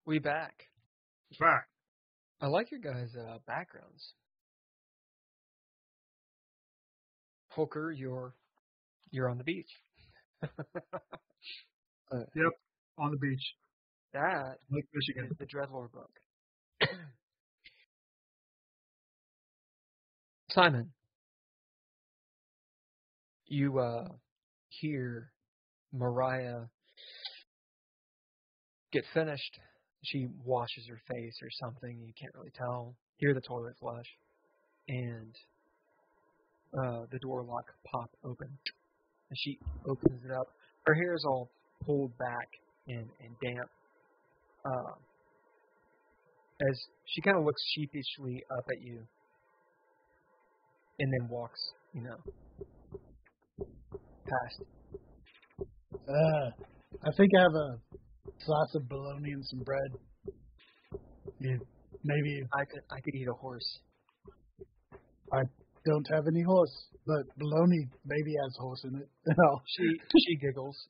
We back. Back. I like your guys' backgrounds. Hooker, you're on the beach. Yep, on the beach. That Lake Michigan. is the DreadLore book. Simon, you hear Mariah get finished. She washes her face or something. You can't really tell. Hear the toilet flush. And the door lock pop open. And she opens it up. Her hair is all pulled back and damp. As she kind of looks sheepishly up at you. And then walks, past. I think I have a slice of bologna and some bread. Yeah, maybe I could eat a horse. I don't have any horse, but bologna maybe has horse in it. She giggles.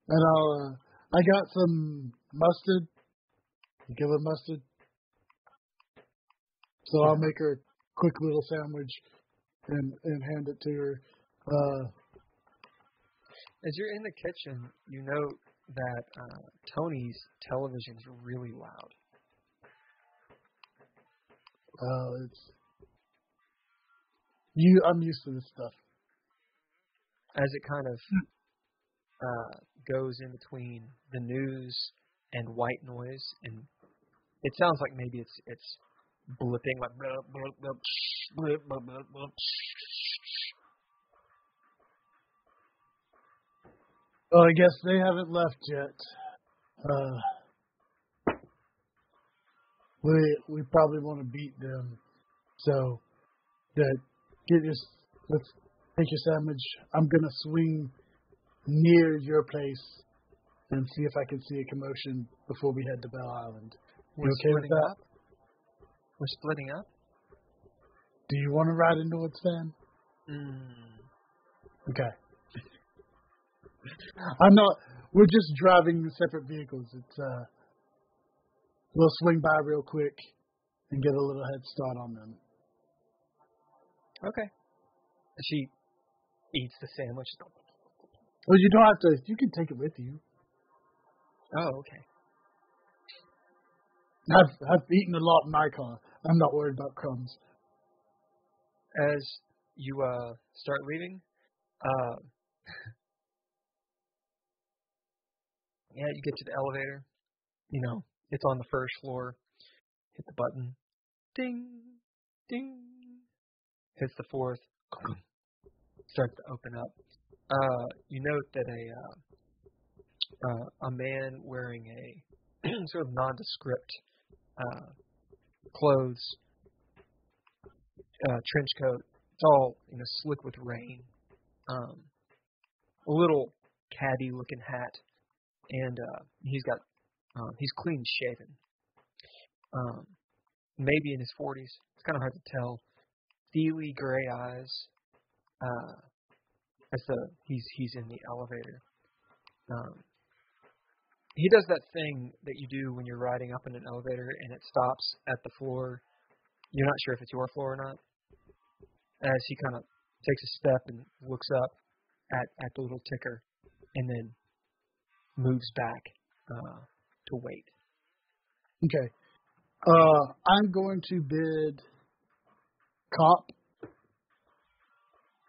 And I got some mustard. You give her mustard. So I'll make her a quick little sandwich and hand it to her. As you're in the kitchen, you note that Tony's television is really loud. I'm used to this stuff. As it kind of goes in between the news and white noise, and it sounds like maybe it's blipping like blip, blip, blip, blip, blip, blip, blip. Well, I guess they haven't left yet. We probably want to beat them. So let's take your sandwich. I'm gonna swing near your place and see if I can see a commotion before we head to Bell Island. You okay with that? We're splitting up? Do you want to ride into Woods Fan? Okay. We're just driving separate vehicles. We'll swing by real quick and get a little head start on them. Okay. She eats the sandwich. Well, you don't have to. You can take it with you. Oh, okay. I've eaten a lot in my car. I'm not worried about crumbs. As you start leaving, you get to the elevator. It's on the first floor. Hit the button. Ding, ding. Hits the fourth. Starts to open up. You note that a man wearing a sort of nondescript clothes, trench coat. It's all slick with rain. A little caddy-looking hat, and he's clean shaven. Maybe in his 40s. It's kind of hard to tell. Steely gray eyes. He's in the elevator. He does that thing that you do when you're riding up in an elevator and it stops at the floor. You're not sure if it's your floor or not. As he kind of takes a step and looks up at the little ticker and then moves back to wait. Okay. I'm going to bid cop.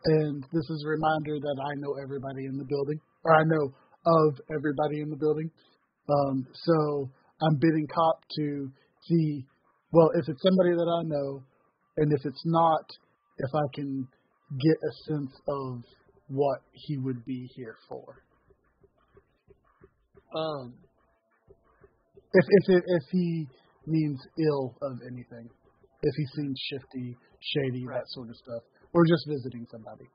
And this is a reminder that I know everybody in the building. Or I know of everybody in the building. So I'm bidding cop to see, well, if it's somebody that I know, and if it's not, if I can get a sense of what he would be here for. If he means ill of anything, if he seems shifty, shady, right, that sort of stuff, or just visiting somebody.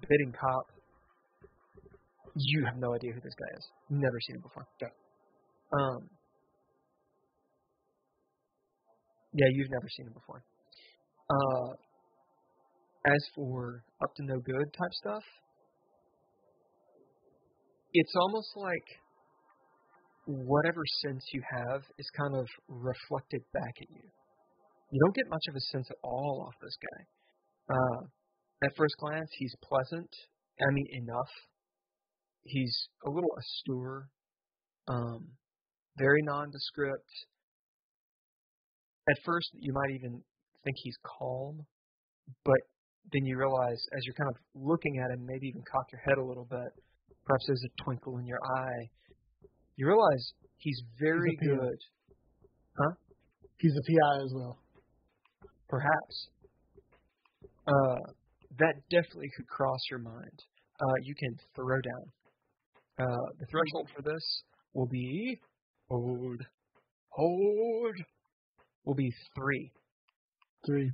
Bidding cop. You have no idea who this guy is. Never seen him before. Yeah. You've never seen him before. As for up to no good type stuff, it's almost like whatever sense you have is kind of reflected back at you. You don't get much of a sense at all off this guy. At first glance, he's pleasant. I mean, enough. He's a little austere, very nondescript. At first, you might even think he's calm, but then you realize, as you're kind of looking at him, maybe even cock your head a little bit, perhaps there's a twinkle in your eye, you realize he's very good. Huh? He's a PI as well. Perhaps. That definitely could cross your mind. You can throw down. The threshold for this will be hold. Will be 3. 3.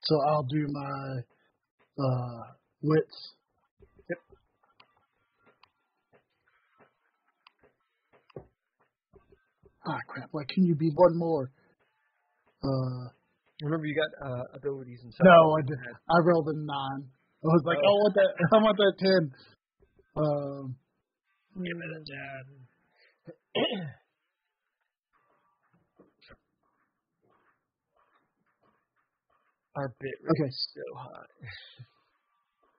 So I'll do my wits. Yep. Ah, crap. Why can you be one more? Remember, you got abilities and stuff. No, I did. I rolled a 9. I was like, I want that. I want that 10. Give it a dad. Our bit rate is so high.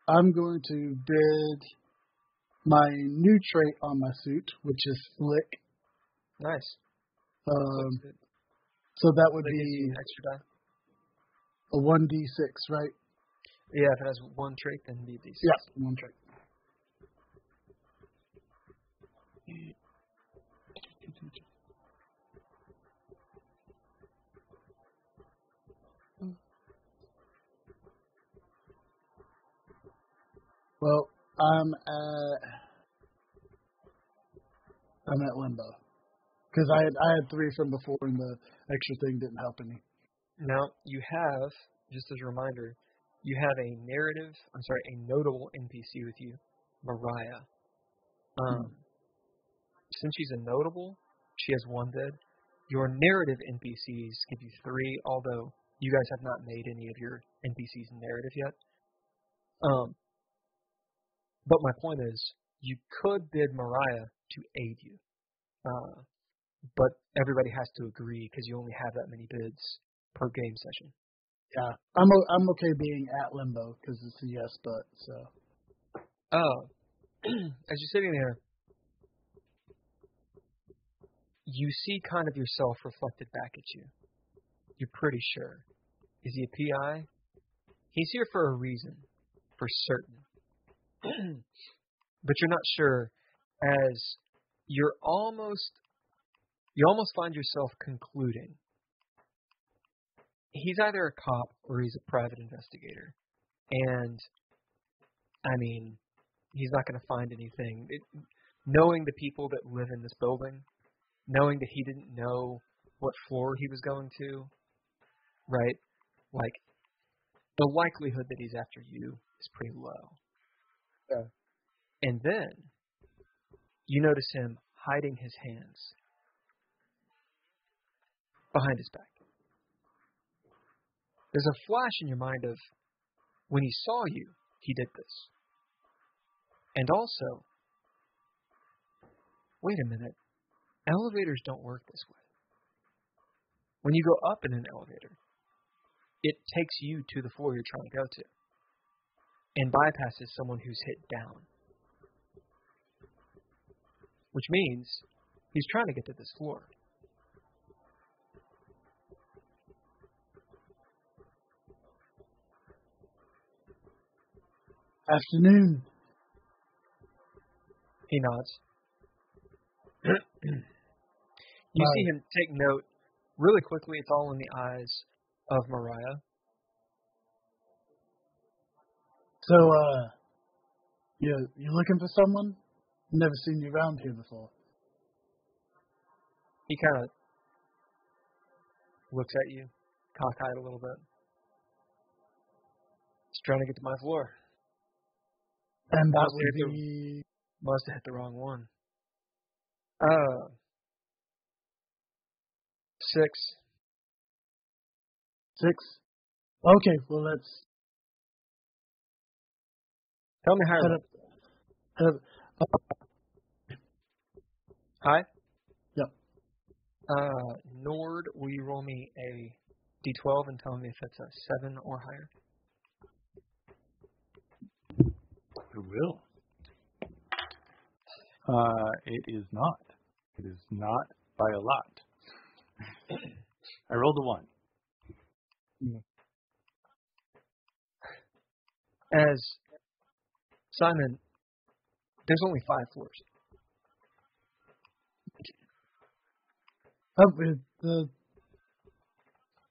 I'm going to bid my new trait on my suit, which is Slick. Nice. So that would be extra die. A 1d6, right? Yeah, if it has one trait, then be d6. Yeah, one trait. Well, I'm at limbo because I had 3 from before, and the extra thing didn't help any. Now you have, just as a reminder, you have a notable NPC with you, Mariah. Since she's a notable, she has 1 bid. Your narrative NPCs give you 3, although you guys have not made any of your NPCs narrative yet. But my point is, you could bid Mariah to aid you. But everybody has to agree because you only have that many bids per game session. Yeah, I'm okay being at limbo because it's a yes, but so. As you're sitting there, you see kind of yourself reflected back at you. You're pretty sure. Is he a PI? He's here for a reason, for certain. But you're not sure, as you almost find yourself concluding he's either a cop or he's a private investigator. And, I mean, he's not going to find anything. Knowing the people that live in this building, knowing that he didn't know what floor he was going to, right? Like, the likelihood that he's after you is pretty low. Yeah. And then you notice him hiding his hands behind his back. There's a flash in your mind of when he saw you, he did this. And also, wait a minute, elevators don't work this way. When you go up in an elevator, it takes you to the floor you're trying to go to and bypasses someone who's hit down. Which means he's trying to get to this floor. Afternoon. He nods. You see him take note really quickly. It's all in the eyes of Mariah. So, you looking for someone? Never seen you around here before. He kind of looks at you, cockeyed a little bit. He's trying to get to my floor. And that must have hit the wrong one. 6. 6? Okay, well, let's... Tell me higher. Hi? Nord, will you roll me a d12 and tell me if it's a 7 or higher? I will. It is not. It is not by a lot. I rolled a 1. As Simon, there's only 5 floors. Oh, the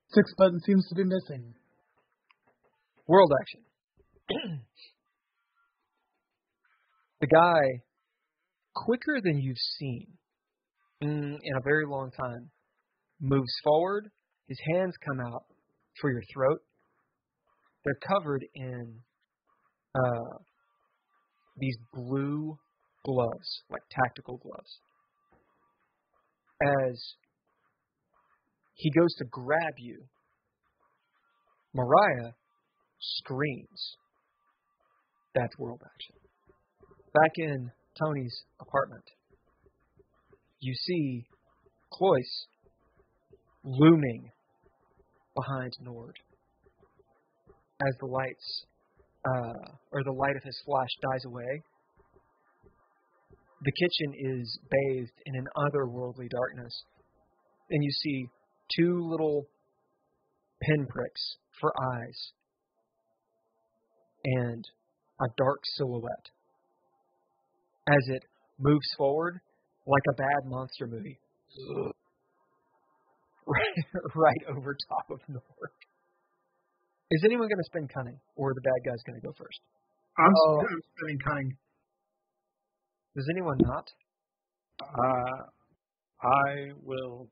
6 button seems to be missing. World action. The guy, quicker than you've seen in a very long time, moves forward. His hands come out for your throat. They're covered in these blue gloves, like tactical gloves. As he goes to grab you, Mariah screams. That's world action. Back in Tony's apartment, you see Cloyce looming behind Nord. As the lights, or the light of his flash dies away, the kitchen is bathed in an otherworldly darkness. And you see 2 little pinpricks for eyes and a dark silhouette as it moves forward like a bad monster movie. right over top of Nord. Is anyone going to spend cunning, or are the bad guys going to go first? I'm spending cunning. Does anyone not? I will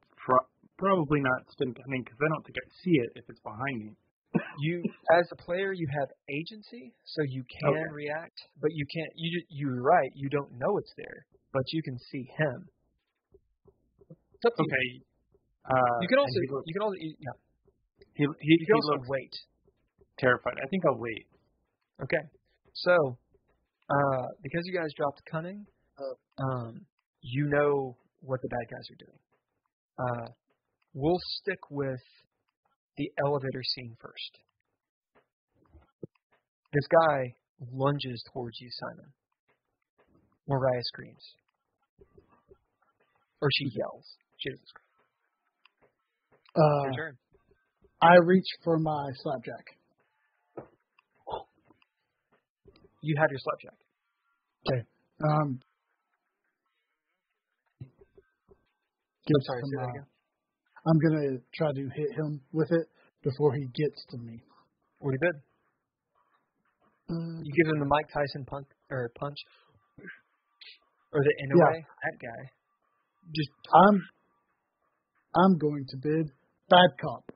probably not spend cunning because I don't think I see it if it's behind me. You, as a player, you have agency, so you can react, but you can't. You're right. You don't know it's there, but you can see him. It's up to you. You can also. Yeah. You can also wait. Terrified. I think I'll wait. Okay. So, because you guys dropped cunning, you know what the bad guys are doing. We'll stick with the elevator scene first. This guy lunges towards you, Simon. Mariah screams. Or she yells. She doesn't scream. Your turn. I reach for my slapjack. You have your slapjack. Okay. I'm sorry, say that again. I'm going to try to hit him with it before he gets to me. What he did? You give him the Mike Tyson punch. Or the Inoue, that guy. Just I'm going to bid bad cop.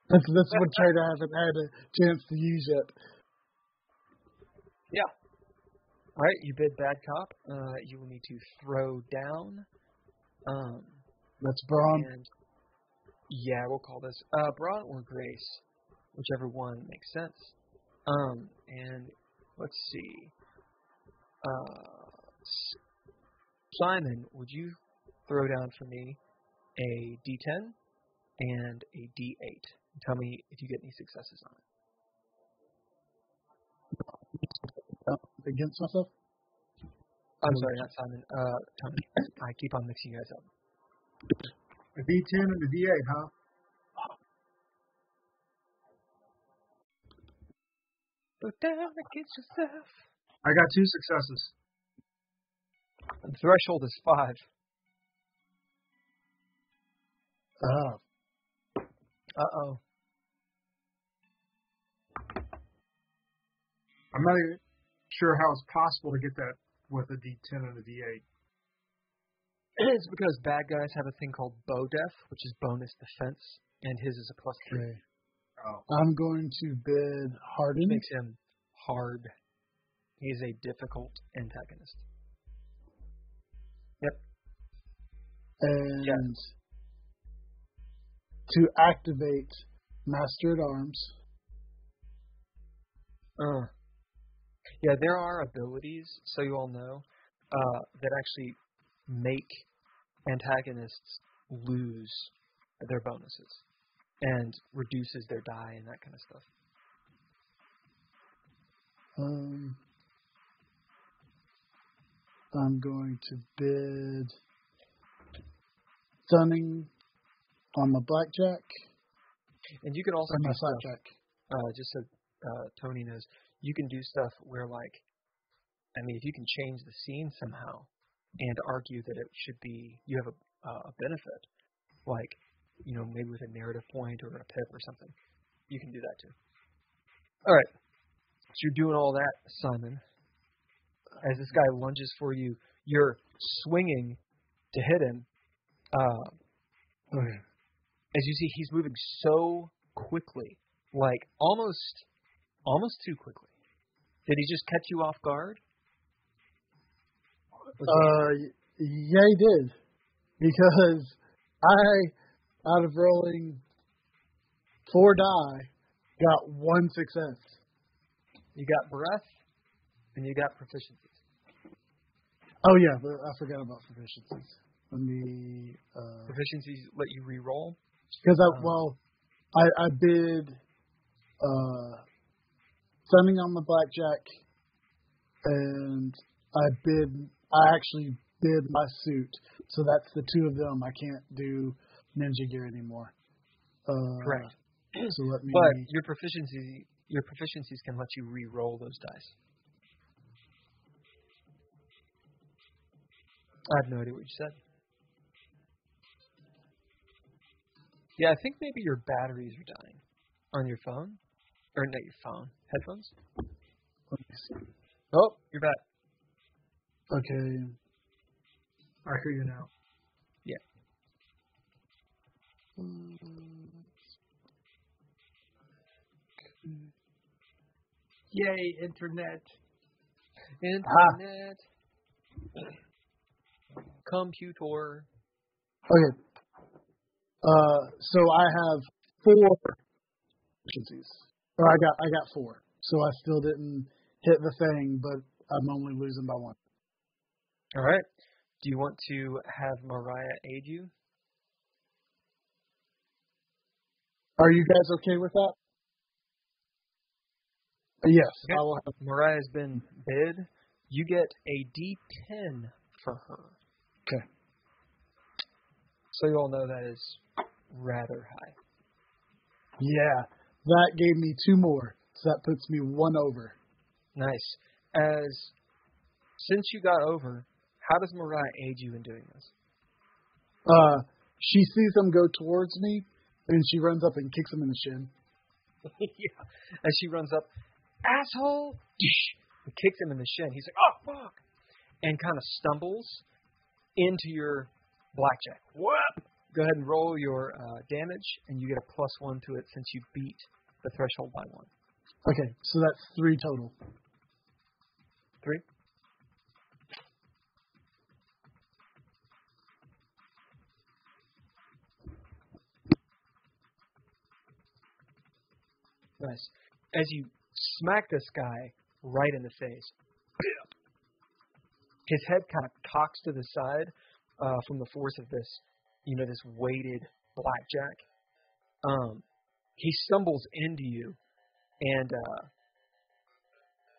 That's what trait I haven't had a chance to use yet. Yeah. All right, you bid bad cop. You will need to throw down. That's brawn. And yeah, we'll call this brawn or grace, whichever one makes sense. And let's see. Simon, would you throw down for me a D10 and a D8? Tell me if you get any successes on it. Against myself? I'm sorry, not Simon. Tony. I keep on mixing you guys up. A D10 and a D8, huh? Look down against yourself. I got 2 successes. The threshold is 5. Uh-oh. I'm not even sure how it's possible to get that with a D10 and a D8. It's because bad guys have a thing called bow death, which is bonus defense, and his is a +3. Okay. Oh. I'm going to bid hardened. Makes him hard. He is a difficult antagonist. Yep. And to activate Master at Arms. Yeah, there are abilities, so you all know, that actually make antagonists lose their bonuses and reduces their die and that kind of stuff. I'm going to bid stunning on the blackjack. And you can also on do my stuff, blackjack. just so Tony knows, you can do stuff where, like, I mean, if you can change the scene somehow and argue that it should be, you have a benefit, like, you know, maybe with a narrative point or a pip or something, you can do that too. All right. So you're doing all that, Simon. As this guy lunges for you, you're swinging to hit him. Okay. As you see, he's moving so quickly, like almost too quickly. Did he just catch you off guard? Yeah, he did. Because out of rolling 4 die, got 1 success. You got breath, and you got proficiencies. Oh, yeah, but I forgot about proficiencies. Let me... proficiencies let you re-roll? Because I bid stunning on the blackjack, and I actually bid my suit. So that's the 2 of them. I can't do ninja gear anymore. Correct. So let me... But your proficiencies can let you re-roll those dice. I have no idea what you said. Yeah, I think maybe your batteries are dying on your phone. Or not your phone. Headphones? Let me see. Oh, you're back. Okay. I hear you now. Yeah. Yay, internet. Internet. Computer. Okay. So I have 4 proficiencies. Or I got 4. So I still didn't hit the thing, but I'm only losing by 1. All right. Do you want to have Mariah aid you? Are you guys okay with that? Yes. Okay. I will have. Mariah's been bid. You get a D10 for her. Okay. So you all know that is rather high. Yeah. That gave me 2 more. So that puts me 1 over. Nice. Since you got over, how does Mariah aid you in doing this? She sees him go towards me, and she runs up and kicks him in the shin. Yeah. As she runs up, asshole! And kicks him in the shin. He's like, oh, fuck! And kind of stumbles into your blackjack. Whoop! Go ahead and roll your damage, and you get a +1 to it since you beat the threshold by 1. Okay, so that's 3 total. 3? Nice. As you smack this guy right in the face, his head kind of cocks to the side from the force of this, this weighted blackjack. He stumbles into you, and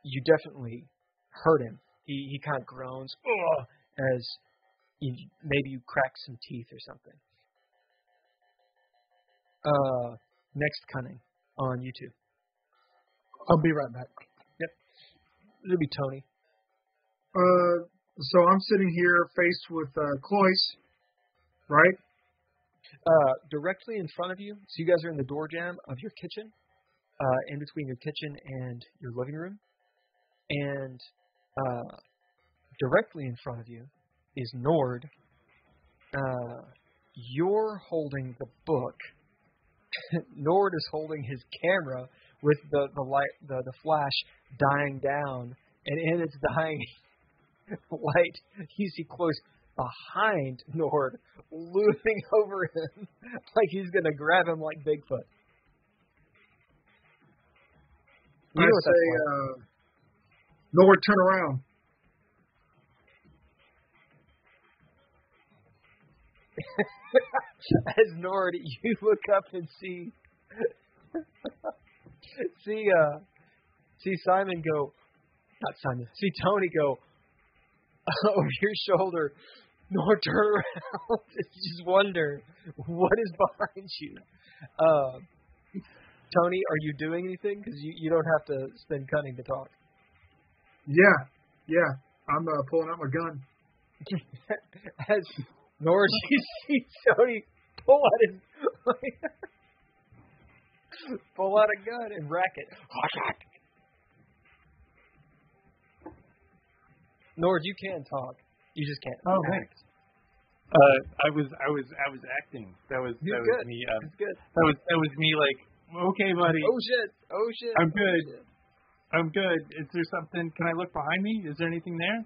you definitely hurt him. He kind of groans as maybe you crack some teeth or something. Next cunning on you 2. I'll be right back. Yep. It'll be Tony. So I'm sitting here faced with Cloyce, right? Directly in front of you. So you guys are in the door jamb of your kitchen, in between your kitchen and your living room. And directly in front of you is Nord. You're holding the book. Nord is holding his camera with the light, the flash dying down, and in its dying light, you see Close behind Nord, looming over him like he's gonna grab him like Bigfoot. You know what that's like. Nord, turn around. As Nord, you look up and see Simon go, not Simon, see Tony go over your shoulder. Nord, turn around and just wonder what is behind you. Tony, are you doing anything? Because you don't have to spend cunning to talk. Yeah. I'm pulling out my gun. As Nord, you see Tony pull out a gun and rack it. Nord, you can talk. You just can't act. I was acting. That was good. me. That's good. That was me. Like, okay, buddy. Oh shit. I'm good. I'm good. Is there something? Can I look behind me? Is there anything there?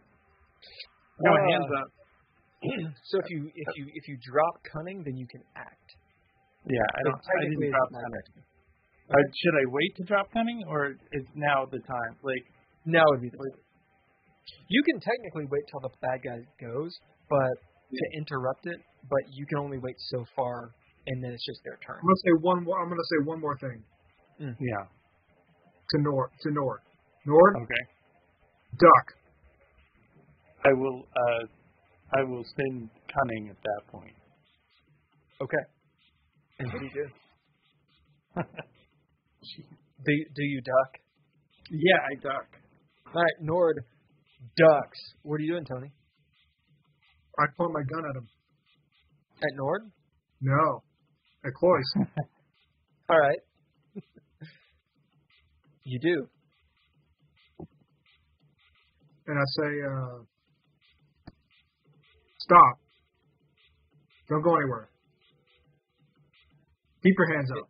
No, hands up. So if you drop cunning, then you can act. Yeah, I didn't drop cunning. Should I wait to drop cunning, or is now the time? Like, now would be the time. You can technically wait till the bad guy goes, but to interrupt it, but you can only wait so far, and then it's just their turn. I'm gonna say one more thing. Yeah. To Nord. Nord. Okay. Duck. I will spend cunning at that point. Okay. And what do you do? do you duck? Yeah, I duck. All right, Nord ducks. What are you doing, Tony? I point my gun at him. At Nord? No. At Cloyce. All right. You do. And I say, stop. Don't go anywhere. Keep your hands up.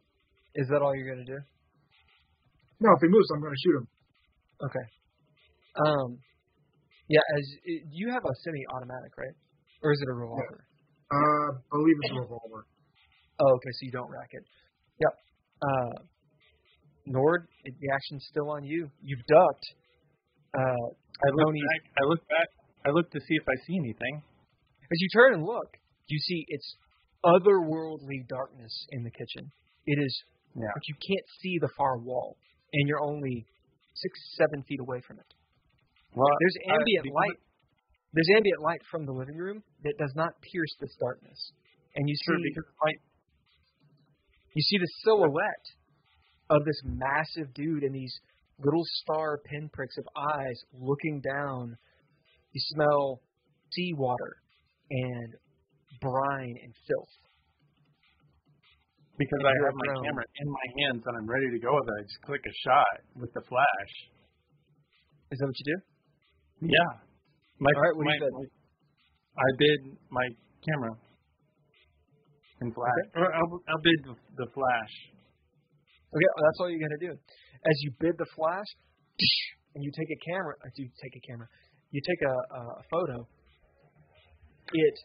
Is that all you're going to do? No, if he moves, I'm going to shoot him. Okay. Yeah, you have a semi-automatic, right? Or is it a revolver? I believe it's a revolver. Oh, okay, so you don't rack it. Yep. Nord, the action's still on you. You've ducked. I look back. I look to see if I see anything. As you turn and look, you see it's otherworldly darkness in the kitchen. It is, but you can't see the far wall, and you're only 6-7 feet away from it. Well, there's ambient light. There's ambient light from the living room that does not pierce this darkness, and you see the silhouette of this massive dude and these little star pinpricks of eyes looking down. You smell seawater and brine and filth. Because I have my camera in my hands and I'm ready to go with it, I just click a shot with the flash. Is that what you do? Yeah. All right, what do you bid? I bid my camera and flash. Okay. I'll bid the flash. Okay, well, that's all you're going to do. As you bid the flash, and you take a photo, it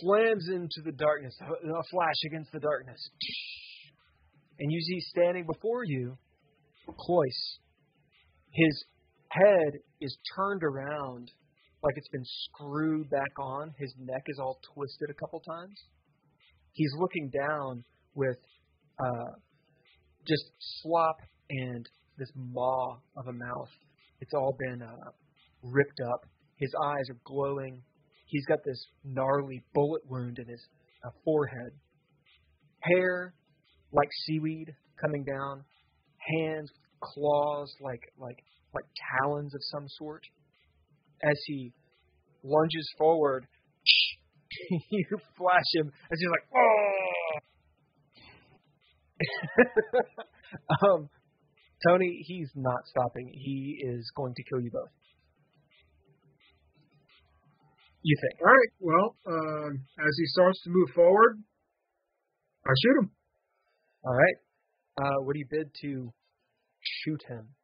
slams into the darkness, a flash against the darkness. And you see standing before you, Cloyce. His head is turned around like it's been screwed back on. His neck is all twisted a couple times. He's looking down with just slop and this maw of a mouth. It's all been ripped up. His eyes are glowing. He's got this gnarly bullet wound in his forehead. Hair like seaweed coming down. Hands, claws like talons of some sort. As he lunges forward, you flash him as he's like, oh! Tony, he's not stopping. He is going to kill you both. You think? All right. Well, as he starts to move forward, I shoot him. All right. What do you bid to shoot him?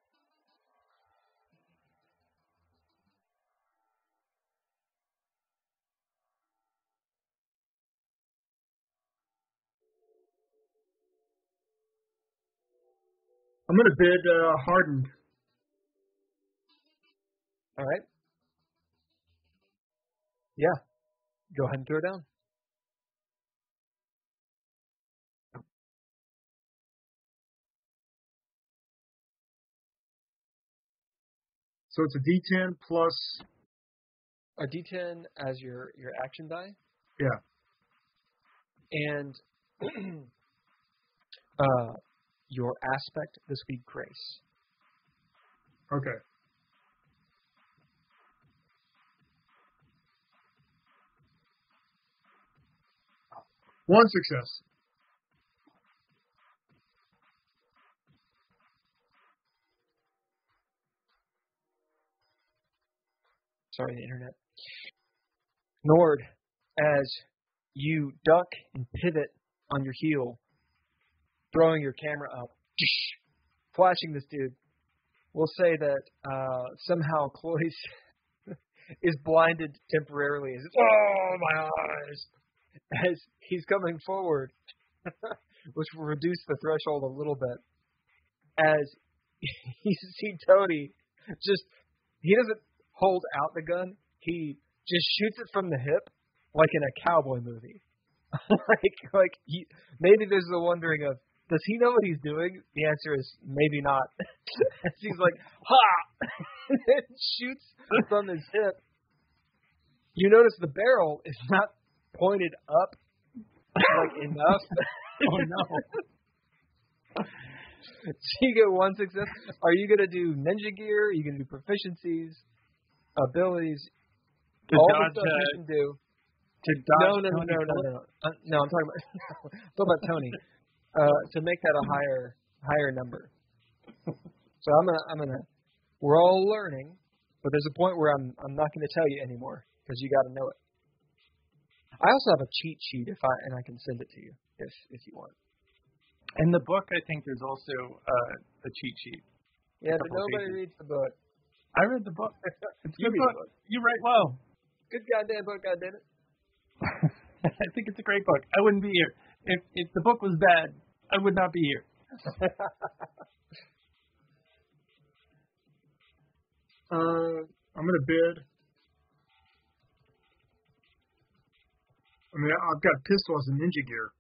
I'm going to bid hardened. All right. Yeah. Go ahead and throw down. So it's a D10 plus a D10 as your action die. Yeah. And your aspect, this would be grace. Okay. One success. Sorry, the internet. Nord, as you duck and pivot on your heel, throwing your camera up, flashing this dude, we'll say that somehow Cloyce is blinded temporarily. Oh, my eyes! As he's coming forward, which will reduce the threshold a little bit. As you see Tony, he doesn't hold out the gun. He just shoots it from the hip, like in a cowboy movie. Maybe there's the wondering of, does he know what he's doing? The answer is maybe not. He's like, ha! And shoots from his hip. You notice the barrel is not pointed up enough. Oh no. So you get one success. Are you going to do ninja gear? Are you going to do proficiencies, abilities? All the stuff you can do. To dodge No. No, I'm talking about Tony. To make that a higher number. So I'm gonna. We're all learning, but there's a point where I'm not going to tell you anymore because you got to know it. I also have a cheat sheet and I can send it to you if you want. In the book, I think there's also a cheat sheet. Yeah, but nobody reads the book. I read the book. It's a good book. You write well. Good goddamn book, goddammit. I think it's a great book. I wouldn't be here. If the book was bad, I would not be here. I'm going to bid. I mean, I've got pistols and ninja gear.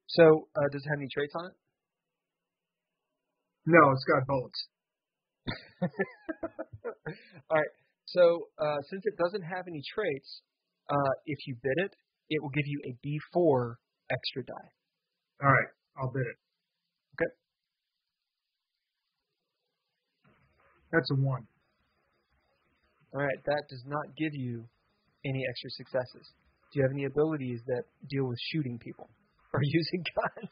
So, does it have any traits on it? No, it's got bullets. All right. So, since it doesn't have any traits, if you bid it, it will give you a D4 extra die. All right. I'll bid it. Okay. That's a 1. All right. That does not give you any extra successes. Do you have any abilities that deal with shooting people or using guns?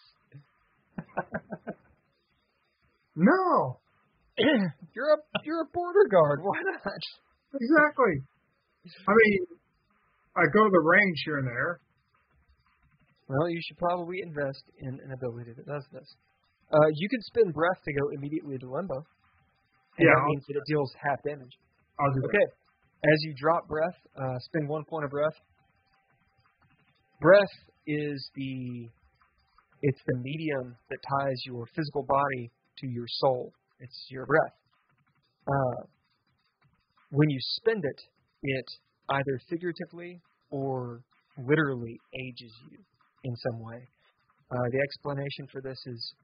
No. You're a border guard. Why not? Exactly. I mean, I go to the range here and there. Well, you should probably invest in an ability that does this. You can spend breath to go immediately to limbo. And that means that it deals half damage. I'll do that. Okay. As you drop breath, spend 1 point of breath. Breath is the medium that ties your physical body to your soul. It's your breath. When you spend it, it either figuratively or literally ages you in some way. The explanation for this is,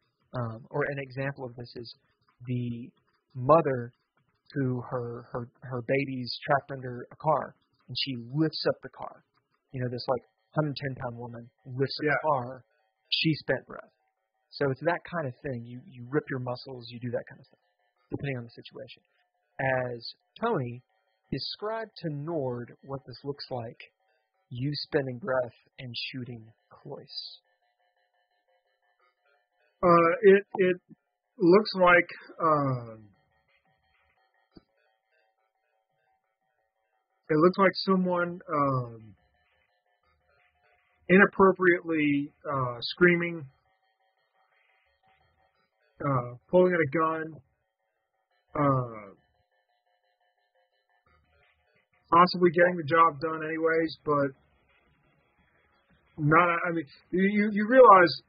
or an example of this is, the mother who her baby's trapped under a car, and she lifts up the car. You know, this 110-pound woman lifts up the car. She spent breath. So it's that kind of thing. You rip your muscles, you do that kind of stuff, depending on the situation. As Tony, describe to Nord what this looks like, you spending breath and shooting Cloyce. It looks like someone inappropriately screaming, pulling at a gun, possibly getting the job done anyways, but not. I mean, you realize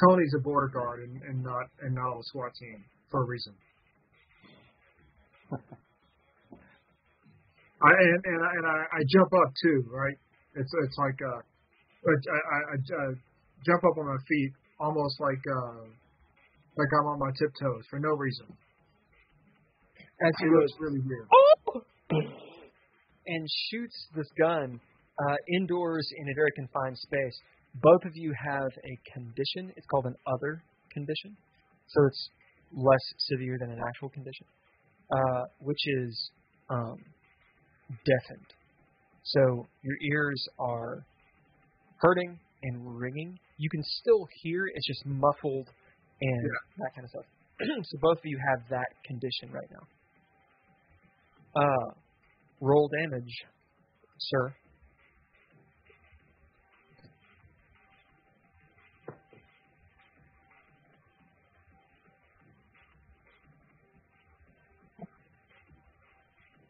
Tony's a border guard and not on the SWAT team for a reason. I jump up too, right? It's like I jump up on my feet almost like I'm on my tiptoes for no reason. As he It goes, looks really weird. and shoots this gun indoors in a very confined space. Both of you have a condition. It's called an other condition. So it's less severe than an actual condition, which is deafened. So your ears are hurting and ringing. You can still hear, it's just muffled and that kind of stuff. So both of you have that condition right now. Roll damage, sir.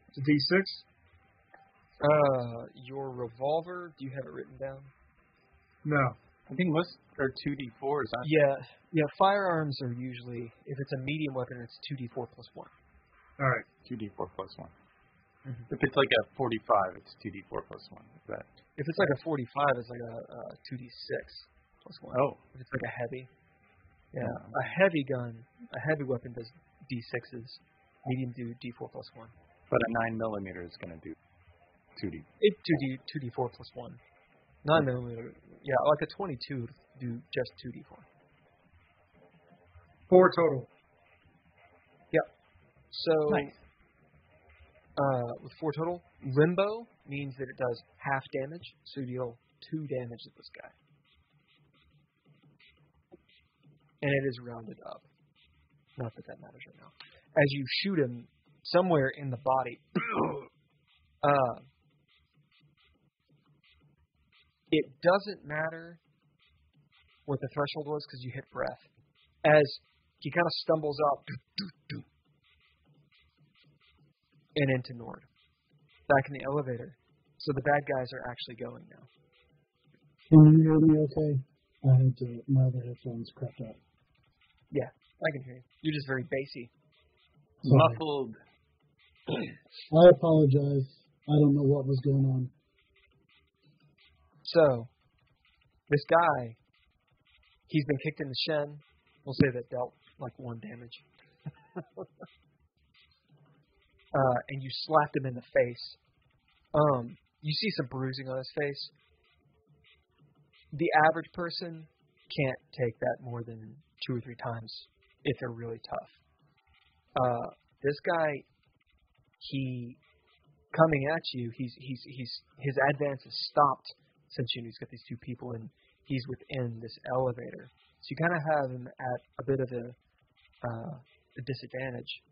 It's a D6? Your revolver, do you have it written down? No. I think most are 2d4s. Yeah, firearms are usually, if it's a medium weapon, it's 2d4 plus 1. All right. 2d4 plus 1. Mm-hmm. If it's like a 45, it's 2d4 plus 1. Is that? If it's like a 45, it's like a 2d6 plus 1. Oh. If it's like a heavy. Yeah, a heavy gun, a heavy weapon does d6s. Medium do d4 plus 1. But a 9mm is going to do 2d. It's 2d4 plus 1. 9mm, yeah, like a 22 do just 2d4. 4 total. Yep. So, Nice. with 4 total, limbo means that it does half damage, so you deal 2 damage to this guy. And it is rounded up. Not that that matters right now. As you shoot him somewhere in the body, it doesn't matter what the threshold was because you hit breath. As he kind of stumbles up and into Nord. Back in the elevator. So the bad guys are actually going now. Can you hear me okay? I had to, my other headphones crept up. Yeah, I can hear you. You're just very bassy. Sorry. Muffled. I apologize. I don't know what was going on. So, this guy, he's been kicked in the shin. We'll say that dealt like 1 damage. And you slapped him in the face. You see some bruising on his face. The average person can't take that more than 2 or 3 times if they're really tough. This guy, he coming at you. His advance is stopped since he's got these 2 people and he's within this elevator. So you kind of have him at a bit of a disadvantage.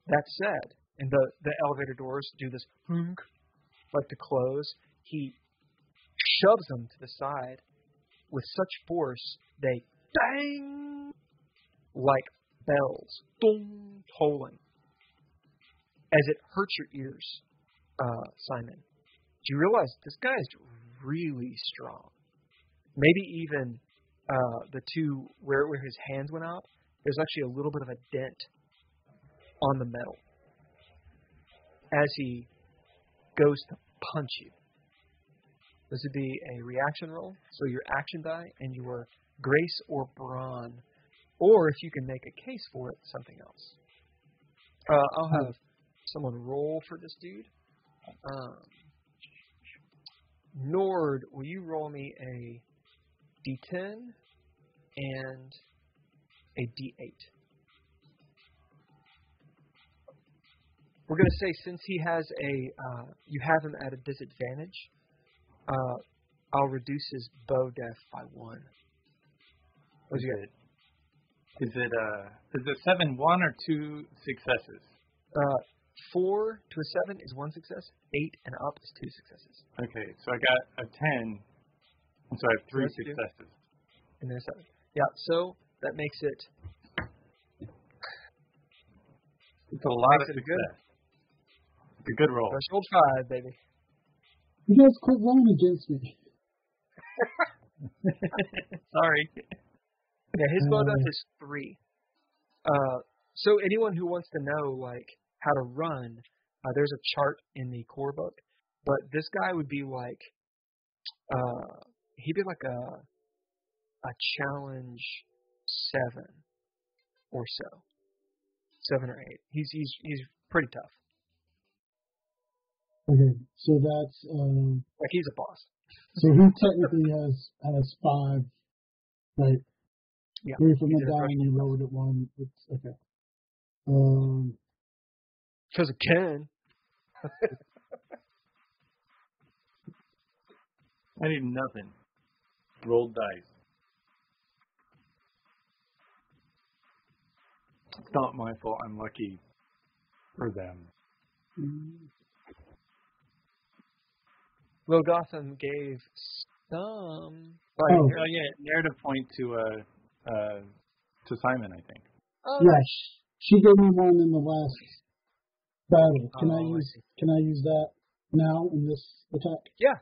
That said, and the elevator doors do this hunk, like to close. He shoves them to the side with such force they bang like bells, dong, tolling, as it hurts your ears, Simon. Do you realize this guy is really strong? Maybe even the 2 where his hands went out, there's actually a little bit of a dent on the metal as he goes to punch you. This would be a reaction roll, so your action die and your grace or brawn, or if you can make a case for it, something else. I'll have someone roll for this dude. Nord, will you roll me a D10 and a D8? We're going to say since he has you have him at a disadvantage, I'll reduce his bow def by 1. What's it? Is it 7 1 or 2 successes? 4 to a 7 is 1 success. 8 and up is 2 successes. Okay, so I got a 10, and so I have 3 successes. And there's 7. Yeah, so that makes it. It's a lot of success. It's a good roll. Threshold 5, baby. You guys quit rolling against me. Sorry. Yeah, his bow def is 3. So anyone who wants to know, like, how to run, there's a chart in the core book. But this guy would be like, he'd be like a challenge 7 or so, 7 or 8. He's pretty tough. Okay, so that's like he's a boss. So he technically has 5, right? Yeah. 3 from the die, and you lowered it 1. It's okay. Because it can. I need nothing. Roll dice. It's not my fault. I'm lucky for them. Will Gotham gave some. Oh yeah, narrative point to Simon, I think. Oh, yes, she gave me one in the last battle. Can I use that now in this attack? Yeah.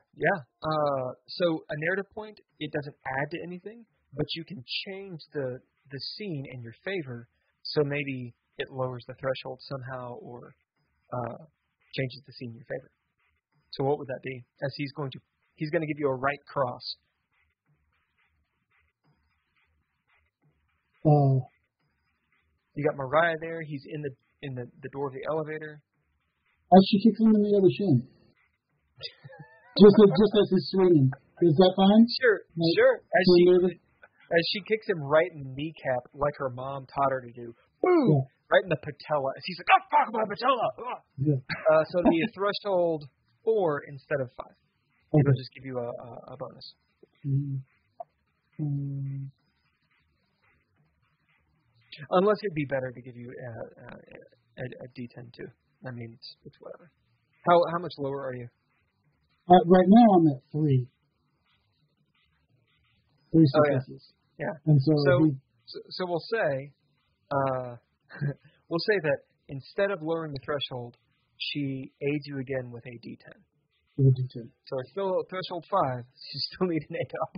So a narrative point, it doesn't add to anything, but you can change the scene in your favor. So maybe it lowers the threshold somehow, or changes the scene in your favor. So what would that be? As he's going to give you a right cross. You got Mariah there. He's in the door of the elevator. She kicks him in the other shin. just as he's swinging. Is that fine? Sure. As she kicks him right in the kneecap, like her mom taught her to do. Boom! Yeah. Right in the patella. As he's like, oh, fuck my patella! Yeah. So it'll be a threshold 4 instead of 5. Okay. It'll just give you a bonus. Unless it'd be better to give you a D10 too. I mean, it's whatever. How much lower are you? Right now I'm at 3. 3 successes. Yeah. And so we'll say that instead of lowering the threshold, she aids you again with a D10. With a D10. So it's still at threshold 5. You still need an 8 up.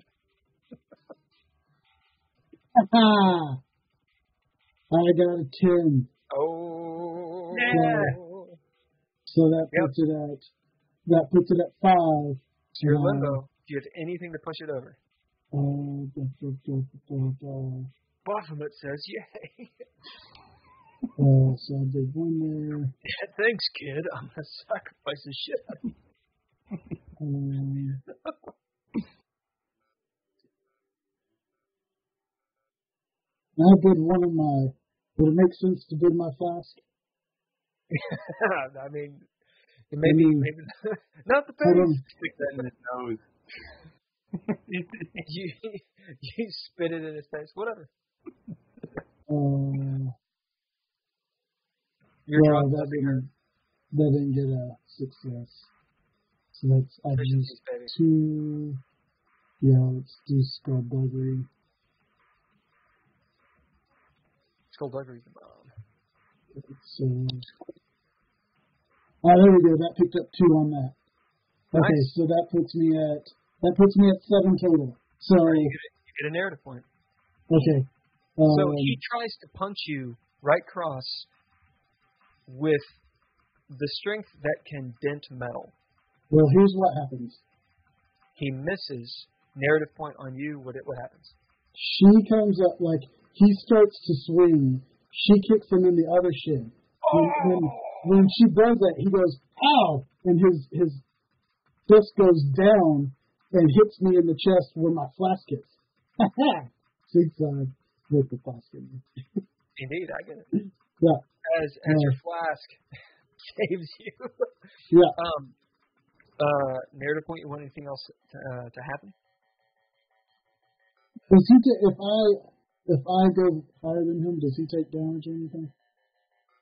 I got a 10. Oh. Yeah. So that puts it at 5. So you're limbo. Do you have anything to push it over? Baphomet says yay. So I did 1 there. Yeah, thanks, kid. I'm going to sacrifice the shit out of you. I did one of my... Would it make sense to bid my flask? I mean, maybe not the face. Stick that in his nose. you spit it in his face. Whatever. That didn't get a success. So that's I've used 2. Yeah, let's do skullduggery. Skullduggery's the bomb. So, there we go. That picked up 2 on that. Okay, nice. So that puts me at 7 total. So you get a narrative point. Okay. So he tries to punch you right cross with the strength that can dent metal. Well, here's what happens. He misses. Narrative point on you. What happens? She comes up like he starts to swing. She kicks him in the other shin. When she does that, he goes, ow! And his fist goes down and hits me in the chest where my flask is. Ha-ha! Seaside with the flask in me. Indeed, I get it. Yeah. As your flask saves you. Yeah. Narrative point, you want anything else to happen? Does he if I go higher than him, does he take damage or anything?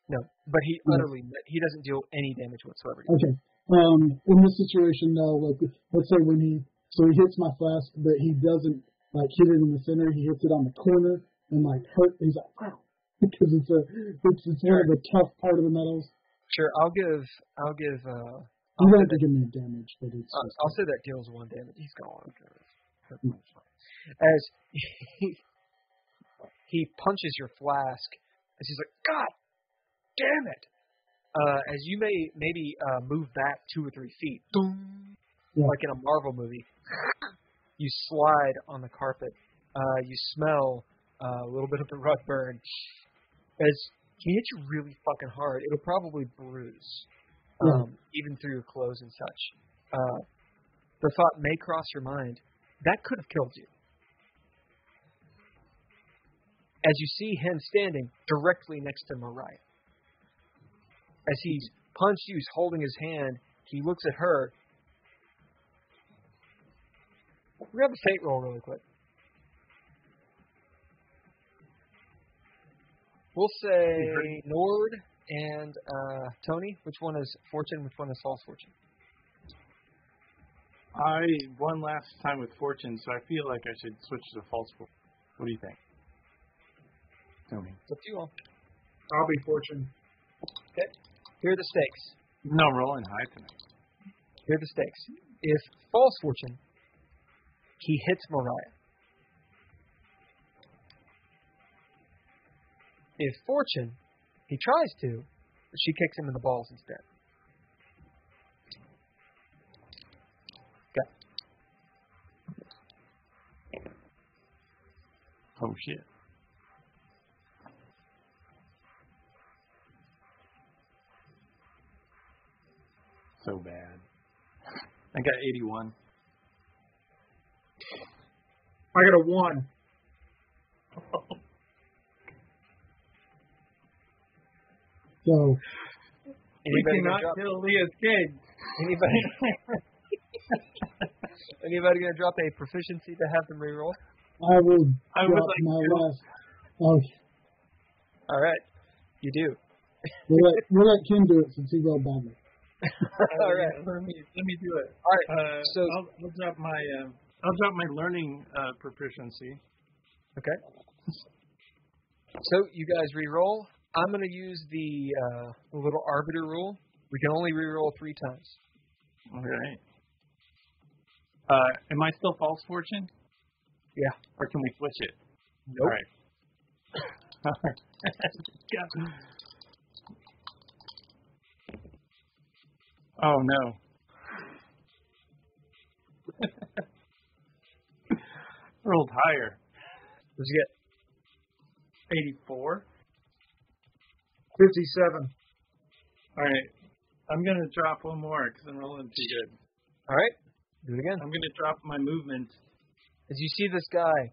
No, but he he doesn't deal any damage whatsoever. Okay. In this situation, though, like let's say when he hits my flask, but he doesn't hit it in the center. He hits it on the corner and hurt. He's like, wow, because it's one of the tough part of the metals. Sure, I'll give. You don't have to give me damage, but it's. I'll say that deals 1 damage. He's gone. As he punches your flask, and she's like, God damn it! as you maybe move back 2 or 3 feet, Yeah. like in a Marvel movie, you slide on the carpet. You smell a little bit of the rug burn. As he hits you really fucking hard, it'll probably bruise, even through your clothes and such. The thought may cross your mind, that could have killed you. As you see him standing directly next to Mariah. As he's punched you, he's holding his hand, he looks at her. We're going to have a fate roll really quick. We'll say Nord and Tony. Which one is fortune? Which one is false fortune? I won last time with fortune, so I feel like I should switch to false fortune. What do you think? Tony. It's up to you all. I'll be fortune. Okay. Here are the stakes. No, I'm rolling high tonight. Here are the stakes. If false fortune, he hits Mariah. If fortune, he tries to, but she kicks him in the balls instead. Okay. Oh, shit. So bad. I got 81. I got a 1. So We cannot kill Leah's kid. Anybody going to drop a proficiency to have them reroll? I will I drop would like my to. last. Okay. All right. You do. We'll let Kim do it since he rolled badly. All right. Let me do it. All right. So I'll drop my learning proficiency. okay. So you guys re-roll. I'm going to use the little arbiter rule. We can only re-roll 3 times. All right. Am I still false fortune? Yeah. Or can we switch it? Nope. All right. Yeah. Oh, no. Rolled higher. What'd you get? 84. 57. All right. I'm going to drop one more because I'm rolling too good. All right. Do it again. I'm going to drop my movement. As you see this guy,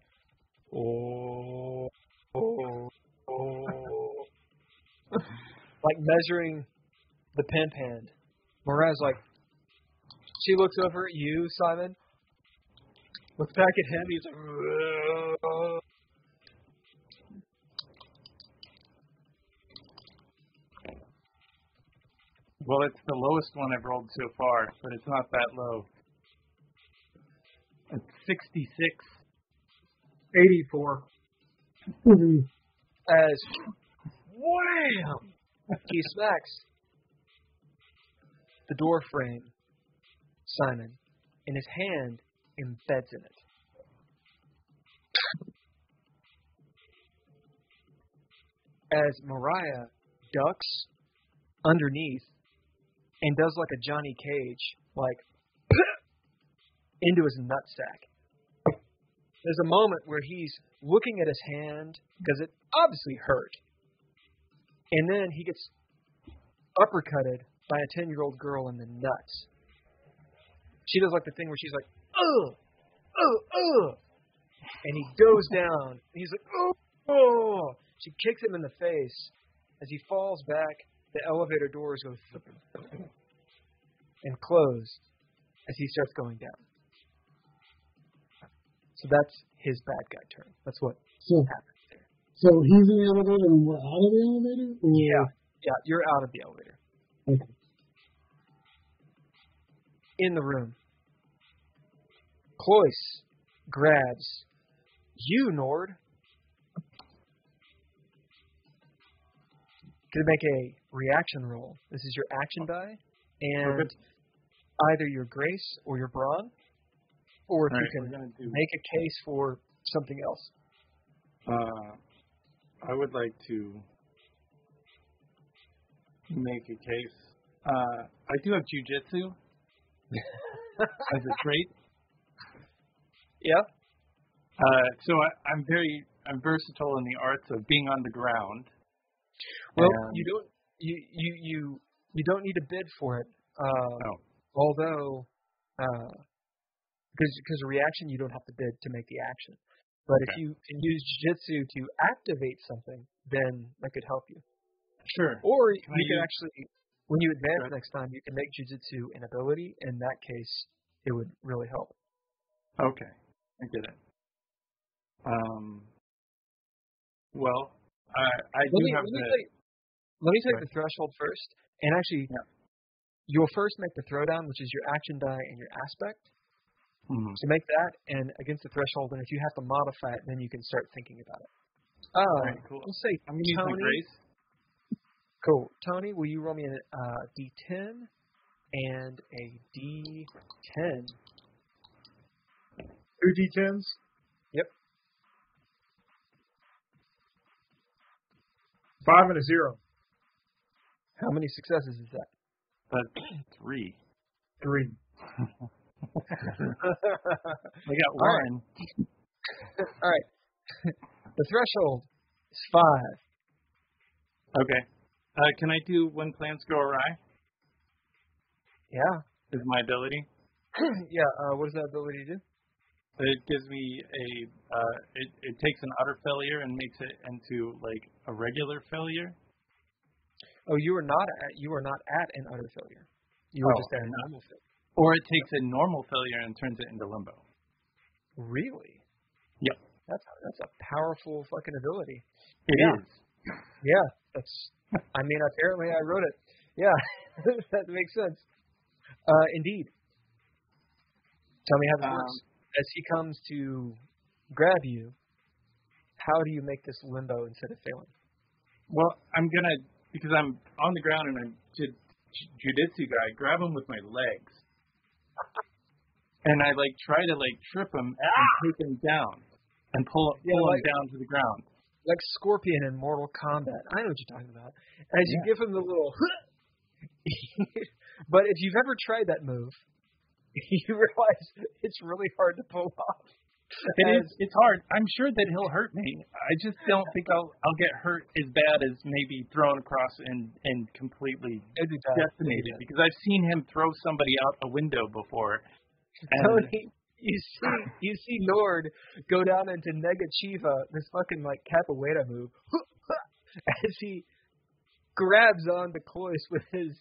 like measuring the pimp hand. Mariah's like, she looks over at you, Simon, looks back at him, he's like, Well, it's the lowest one I've rolled so far, but it's not that low. It's 66. 84. as wham, he smacks the door frame, Simon, and his hand embeds in it. As Mariah ducks underneath and does like a Johnny Cage, like into his nutsack. There's a moment where he's looking at his hand because it obviously hurt. And then he gets uppercutted by a 10-year-old girl in the nuts. She does like the thing where she's like, ugh, ugh, ugh. And he goes down. And he's like, oh, oh. She kicks him in the face. As he falls back, the elevator doors go and close as he starts going down. So that's his bad guy turn. That's what happens there. So he's in the elevator and we're out of the elevator? Or? Yeah, you're out of the elevator. Okay. In the room, Cloyce grabs you, Nord. Going to make a reaction roll. This is your action die, and either your grace or your brawn, or if you can make a case for something else. I would like to make a case. I do have jujitsu as a trait. Yeah. So I'm versatile in the arts of being on the ground. Well, you don't need a bid for it. Although, because a reaction you don't have to bid to make the action. But if you can use jiu-jitsu to activate something, then that could help you. Sure. Or you can actually, when you advance next time, you can make jiu-jitsu an ability. In that case, it would really help. Okay, I get it. Well, I do have the... Let me take the threshold first. And actually, you'll first make the throwdown, which is your action die and your aspect. Mm-hmm. So make that and against the threshold, and if you have to modify it, then you can start thinking about it. All right, cool. Let's say I'm going to use my grace. Cool. Tony, will you roll me a D10 and a D10? 2 D10s? Yep. 5 and a 0. How many successes is that? 3. 3. I got 1. All right. The threshold is 5. Okay. Can I do when plans go awry? Yeah. Is my ability? Yeah. What does that ability do? It gives me it takes an utter failure and makes it into like a regular failure. Oh, you are not at an utter failure. You were just at a normal failure. Or it takes a normal failure and turns it into limbo. Really? Yep. That's a powerful fucking ability. It is. Yeah. That's. I mean, apparently I wrote it. Yeah. That makes sense. Indeed. Tell me how this works. As he comes to grab you, how do you make this limbo instead of failing? Well, because I'm on the ground and I'm jiu-jitsu guy, grab him with my legs. And I try to trip him and take him down and pull him down to the ground. Like Scorpion in Mortal Kombat. I know what you're talking about. As you give him the little but if you've ever tried that move, you realize it's really hard to pull off. It's hard. I'm sure that he'll hurt me. I just don't think I'll get hurt as bad as maybe thrown across and completely decimated. Because I've seen him throw somebody out a window before. Tony, you see Nord go down into Negachiva, this fucking capoeira move, as he grabs on to Cloyce with his.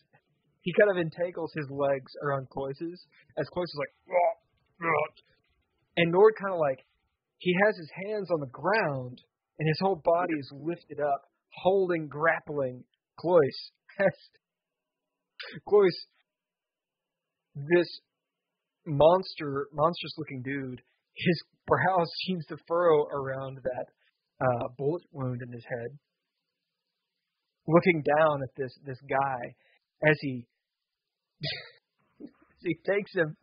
He kind of entangles his legs around Cloyce's, as Cloyce is and Nord kind of he has his hands on the ground, and his whole body is lifted up, grappling Cloyce. Cloyce, this monstrous-looking dude, his brow seems to furrow around that bullet wound in his head, looking down at this guy as he takes him,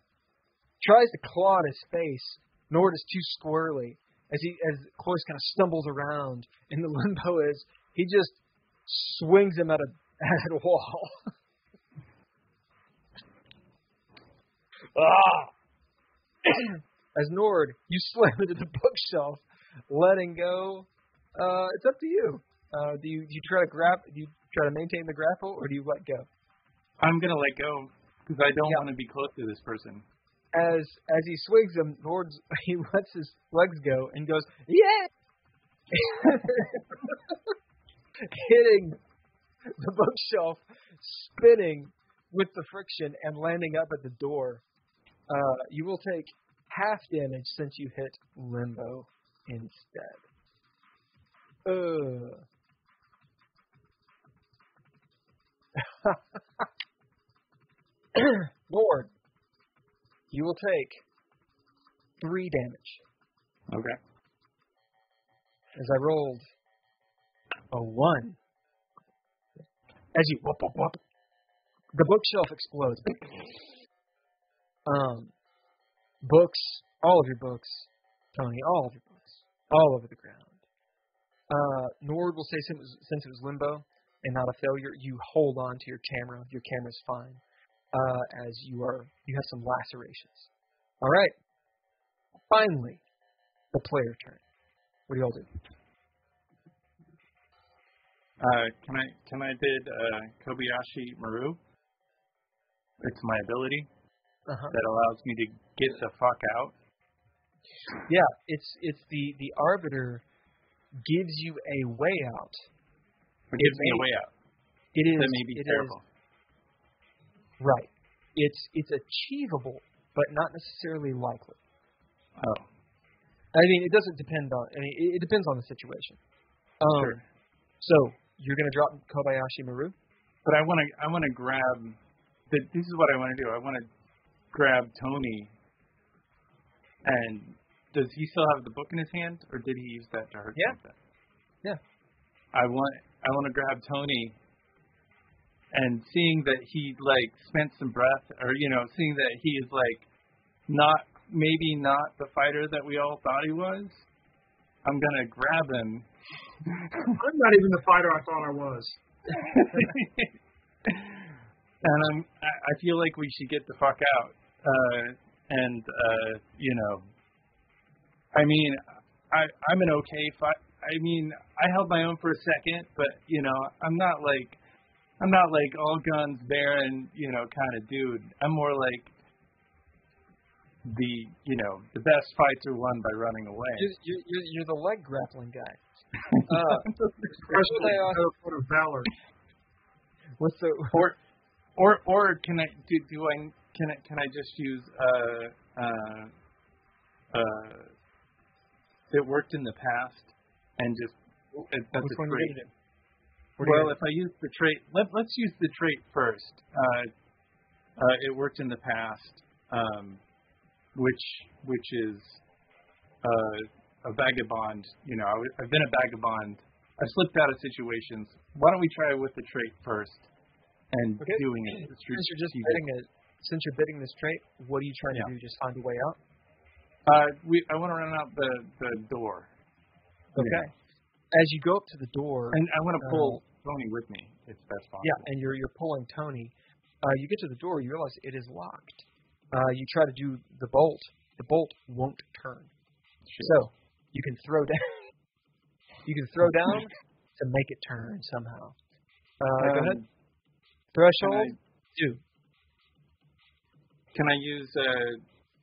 tries to claw at his face. Nord is too squirrely. As Cloyce kind of stumbles around in the limbo, he just swings him at a wall. As Nord, you slam into the bookshelf, letting go. It's up to you. Do you try to Do you try to maintain the grapple, or do you let go? I'm gonna let go because I don't want to be close to this person. As he swings him, he lets his legs go and goes, yeah! Hitting the bookshelf, spinning with the friction, and landing up at the door. You will take half damage since you hit limbo instead. Lord, you will take 3 damage. Okay. As I rolled a 1. As you whoop, whoop, whoop, the bookshelf explodes. Books, all of your books, Tony, all of your books, all over the ground. Nord will say since it was limbo, and not a failure, you hold on to your camera. Your camera's fine, as you have some lacerations. All right. Finally, the player turn. What do y'all do? Can I bid Kobayashi Maru? It's my ability that allows me to get the fuck out. Yeah, it's the arbiter gives you a way out. It gives me a way out. It is. That may be terrible. Right. It's achievable, but not necessarily likely. Oh. I mean, it doesn't depend on. I mean, it depends on the situation. Sure. So you're gonna drop Kobayashi Maru, but I want to grab. This is what I want to do. I want to grab Tony. And does he still have the book in his hand, or did he use that to hurt something? Yeah. I want to grab Tony. And seeing that he spent some breath, or seeing that he is maybe not the fighter that we all thought he was, I'm gonna grab him. I'm not even the fighter I thought I was. And I feel like we should get the fuck out. I mean, I'm an okay fight. I mean, I held my own for a second, but I'm not all guns bearing, kind of dude. I'm more like the best fights are won by running away. You're the leg grappling guy. Of valor. What's the or can I just use that worked in the past and just that's which a one trait. Did it? Well, if I use the trait, let's use the trait first. It worked in the past, which is a vagabond. I've been a vagabond. I've slipped out of situations. Why don't we try with the trait first and doing it? Since you're bidding this trait, what are you trying to do? Just find a way out? I want to run out the door. Okay. Yeah. As you go up to the door, and I want to pull Tony with me, if that's possible. Yeah, and you're pulling Tony. You get to the door, you realize it is locked. You try to do the bolt. The bolt won't turn. Sure. So you can throw down. You can throw down to make it turn somehow. Go ahead. Threshold. Can I use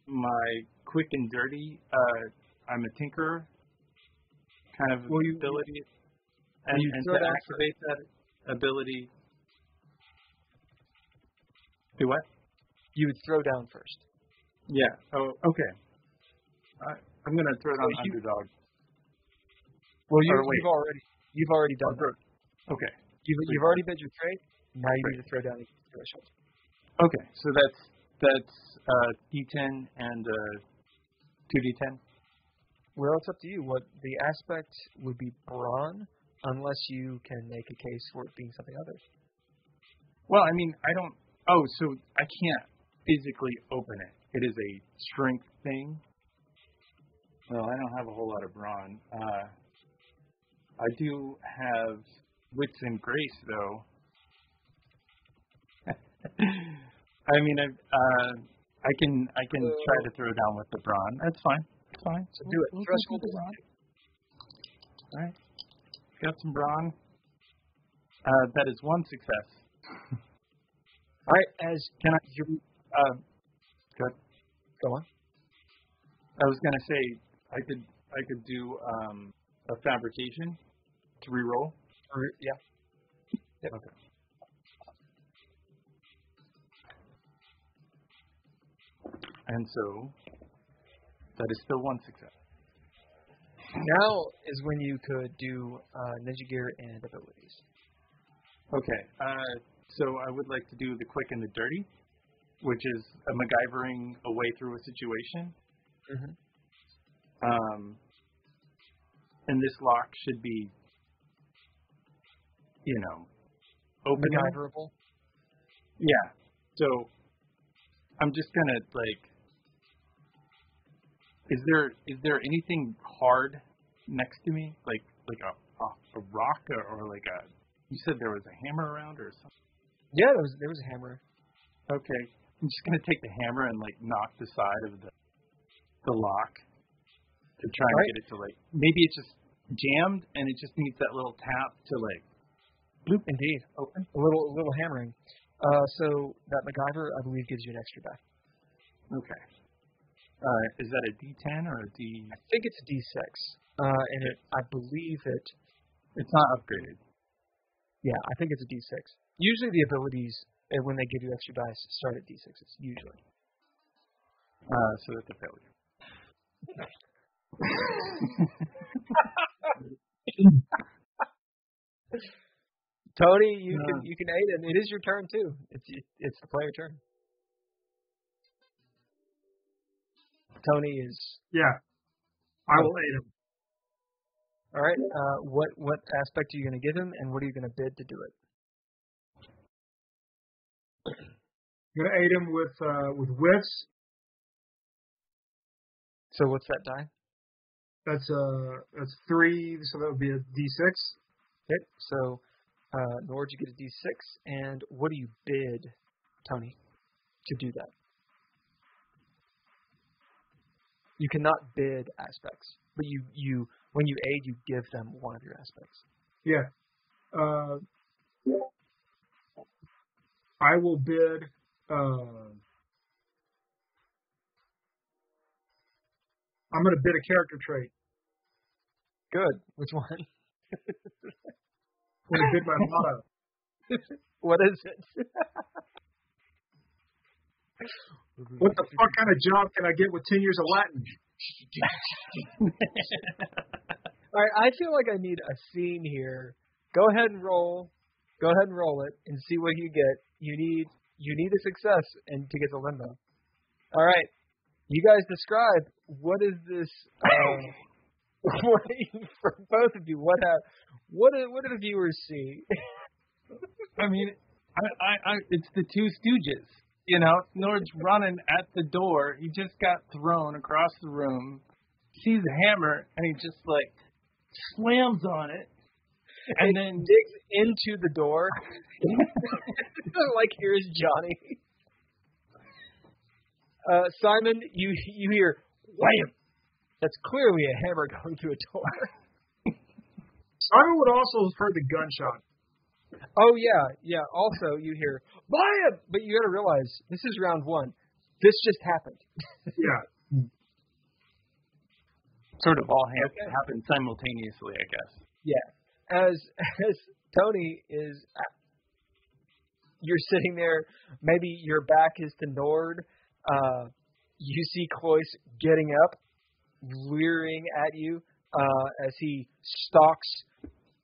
my quick and dirty? I'm a tinkerer. Kind of ability, and to activate that ability. Do what? You would throw down first. Yeah. Oh, okay. I'm going to throw down underdog. Well, you've already done that. Okay. You've already bid your trade. Now you need to throw down the threshold. Okay, so that's D10 and 2D10. Well, it's up to you. What the aspect would be brawn, unless you can make a case for it being something other. Well, I mean, I don't. Oh, so I can't physically open it. It is a strength thing. Well, I don't have a whole lot of brawn. I do have wits and grace, though. I mean, I can try to throw down with the brawn. That's fine. It's fine. So do it. Threshold is brawn. All right. Got some brawn. That is one success. All right. Good. Go on. I was gonna say I could do a fabrication to reroll. Yeah. Yep. Okay. And so that is still one success. Now is when you could do ninja gear and abilities. Okay. So I would like to do the quick and the dirty, which is a MacGyvering a way through a situation. Mm-hmm. And this lock should be, open. MacGyverable? Yeah. So I'm just gonna is there anything hard next to me, like a rock or like a You said there was a hammer around or something? Yeah, there was a hammer. Okay. I'm just going to take the hammer and, knock the side of the lock to try and get it to, maybe it's just jammed and it just needs that little tap to, bloop. Indeed. Open. A little hammering. So that MacGyver, I believe, gives you an extra die. Okay. Is that a D10 or a D? I think it's a D6. And I believe it's not upgraded. Yeah, I think it's a D6. Usually the abilities, when they give you extra dice, start at D6s, usually. So that's a failure. Tony, you can aid him. It is your turn too. It's the player turn. Tony is. Yeah, I will aid him. All right. What aspect are you going to give him, and what are you going to bid to do it? I'm going to aid him with whiffs. So what's that die? That's 3, so that would be a D6. Okay. So, Nord, you get a D6, and what do you bid, Tony, to do that? You cannot bid aspects, but you when you aid, you give them one of your aspects. Yeah. I will bid. I'm going to bid a character trait. Good. Which one? I'm going to bid my motto. What is it? What the fuck kind of job can I get with 10 years of Latin? All right, I feel like I need a scene here. Go ahead and roll. Go ahead and roll it and see what you get. You need a success and to get the limbo. All right, you guys describe what is this? For both of you, what do the viewers see? I mean, I it's the Two Stooges. You know, Nord's running at the door. He just got thrown across the room, sees a hammer, and he just slams on it, and then digs into the door. Here's Johnny. Simon, you hear wham. That's clearly a hammer going through a door. Simon would also have heard the gunshot. Oh, yeah. Also, you hear, buy him! But you got to realize, this is round 1. This just happened. Yeah. Sort of all happened simultaneously, I guess. Yeah. As Tony is, you're sitting there, maybe your back is to Nord. You see Cloyce getting up, leering at you as he stalks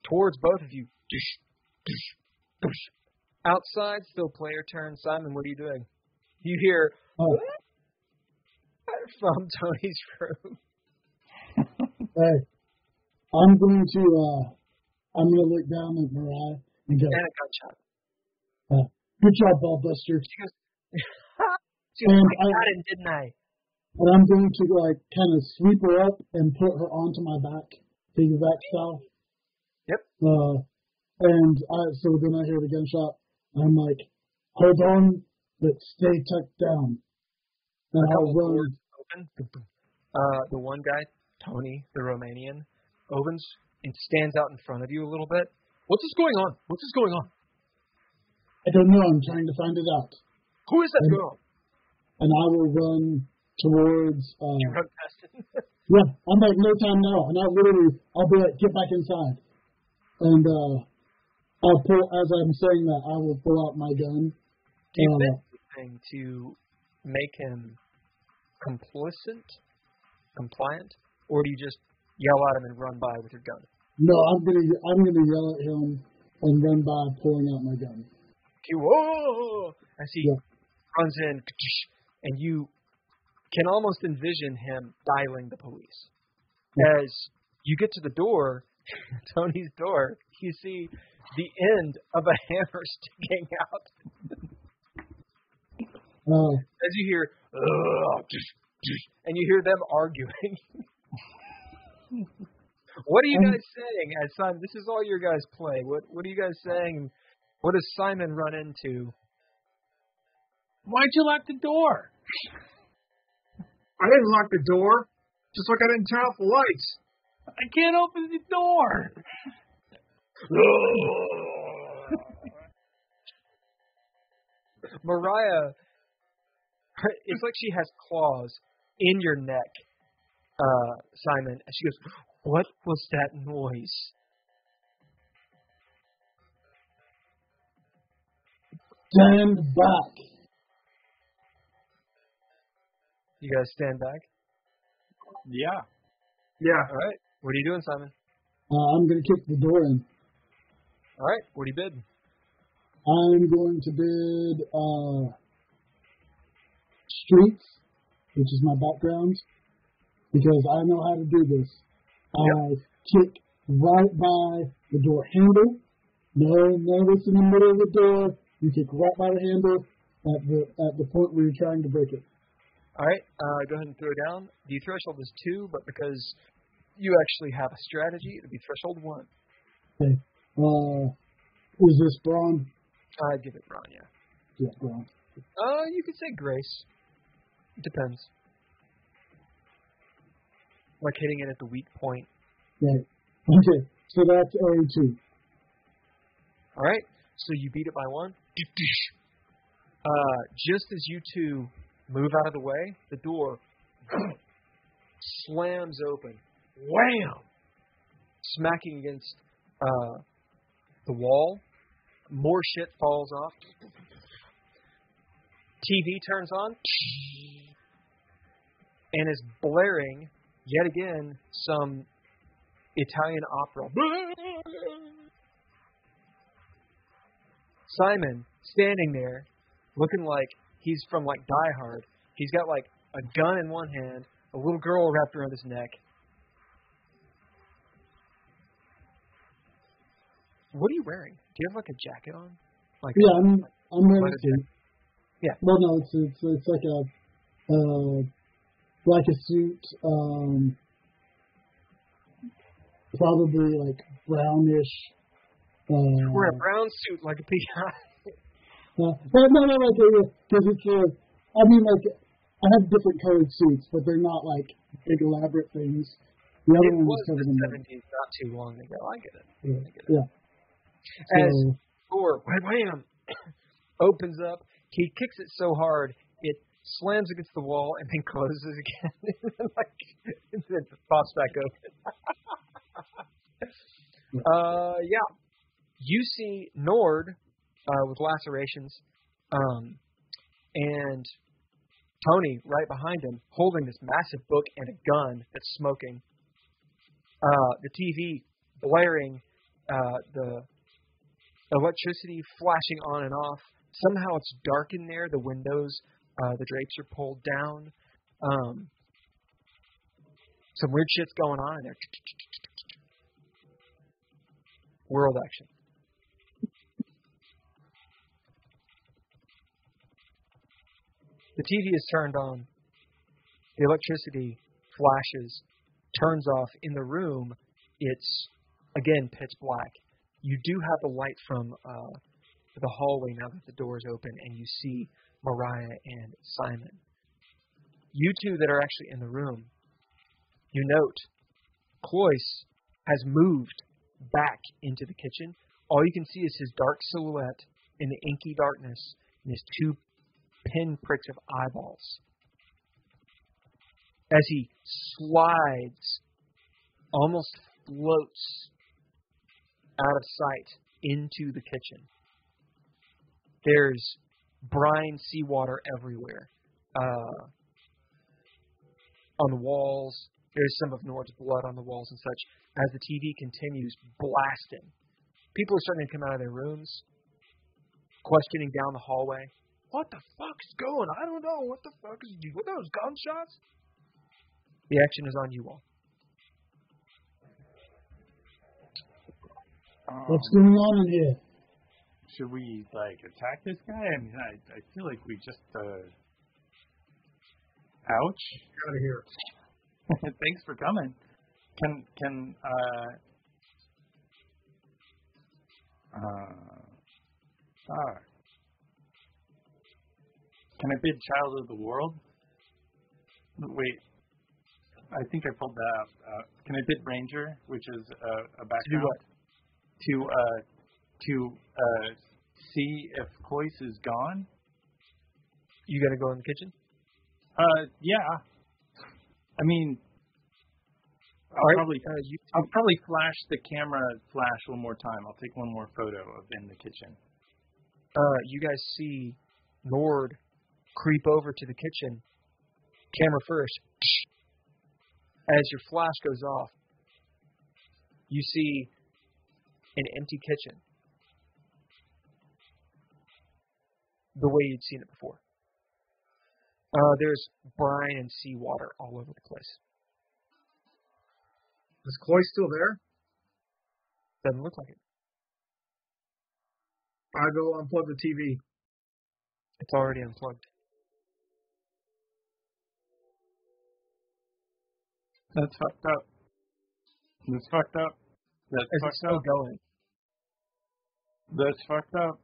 towards both of you. Outside, still player turn. Simon, what are you doing? You hear from Tony's room. Hey, I'm going to look down at Mariah and go. And a gunshot. Good job, Ballbuster. She goes, I got him, didn't I? And I'm going to kind of sweep her up and put her onto my back, piggyback style. Yep. And so then I hear the gunshot. I'm like, hold on, but stay tucked down. And I'll run. Open. The one guy, Tony, the Romanian, opens and stands out in front of you a little bit. What's going on? I don't know. I'm trying to find it out. Who is that girl? And I will run towards. You run past him. Yeah, I'm like, no time now. And I'll be like, get back inside. And I'll pull, as I'm saying that, I will pull out my gun. Do you think anything to make him compliant, or do you just yell at him and run by with your gun? No, I'm gonna yell at him and run by, pulling out my gun. Whoa! As he runs in, and you can almost envision him dialing the police. As you get to the door, Tony's door, you see the end of a hammer sticking out. As you hear, and you hear them arguing. What are you guys saying? As Simon, this is all your guys' play. What are you guys saying? What does Simon run into? Why'd you lock the door? I didn't lock the door. Just like I didn't turn off the lights. I can't open the door. Mariah, it's like she has claws in your neck, Simon. And she goes, "What was that noise?" Stand back. You guys stand back? Yeah. Yeah. All right. What are you doing, Simon? I'm going to kick the door in. All right. What do you bid? I'm going to bid streets, which is my background, because I know how to do this. I kick right by the door handle. No notice in the middle of the door. You kick right by the handle at the point where you're trying to break it. All right. Go ahead and throw down. The threshold is 2, but because you actually have a strategy, it'll be threshold 1. Okay. Is this brawn? I'd give it brawn, yeah. Yeah, brawn. You could say grace. It depends. Like hitting it at the weak point. Right. Okay. So that's A2. All right. So you beat it by 1. Just as you two move out of the way, the door slams open. Wham! Smacking against the wall. More shit falls off. TV turns on and is blaring yet again some Italian opera. Simon standing there looking like he's from like Die Hard. He's got like a gun in one hand, a little girl wrapped around his neck. What are you wearing? Do you have like a jacket on? Like yeah, I'm wearing a suit. Yeah. Well, no, it's like a suit, probably like brownish. Wear a brown suit like a PI. No, because it's I mean, like, I have different colored suits, but they're not like big elaborate things. The other one was covered in the 70s, not too long ago. I get it. Yeah. As the door, wham, opens up, he kicks it so hard it slams against the wall and then closes again. Like it pops back open. Yeah. You see Nord with lacerations, and Tony right behind him holding this massive book and a gun that's smoking. The TV blaring, the electricity flashing on and off. Somehow it's dark in there. The windows, the drapes are pulled down. Some weird shit's going on in there. World action. The TV is turned on. The electricity flashes, turns off. In the room, it's, again, pitch black. You do have the light from the hallway now that the door is open, and you see Mariah and Simon. You two that are actually in the room, you note Cloyce has moved back into the kitchen. All you can see is his dark silhouette in the inky darkness and his 2 pinpricks of eyeballs. As he slides, almost floats out of sight into the kitchen. There's brine seawater everywhere. On the walls, there's some of Nord's blood on the walls and such. As the TV continues blasting, people are starting to come out of their rooms, questioning down the hallway. What the fuck's going on? I don't know. What the fuck is what those gunshots? The action is on you all. What's going on in here? Should we, attack this guy? I mean, I feel like we just, ouch. Get out of here. Thanks for coming. Can I bid Child of the World? Wait, I think I pulled that out. Can I bid Ranger, which is a background? To do what? To see if Cloyce is gone. You gotta go in the kitchen? Yeah. I mean, I'll probably flash the camera flash one more time. I'll take one more photo of in the kitchen. You guys see Nord creep over to the kitchen, camera first. As your flash goes off, you see an empty kitchen, the way you'd seen it before. There's brine and seawater all over the place. Is Cloyce still there? Doesn't look like it. I go unplug the TV. It's already unplugged. That's fucked up. That's fucked up. That's Is fucked it still up. going? That's fucked up.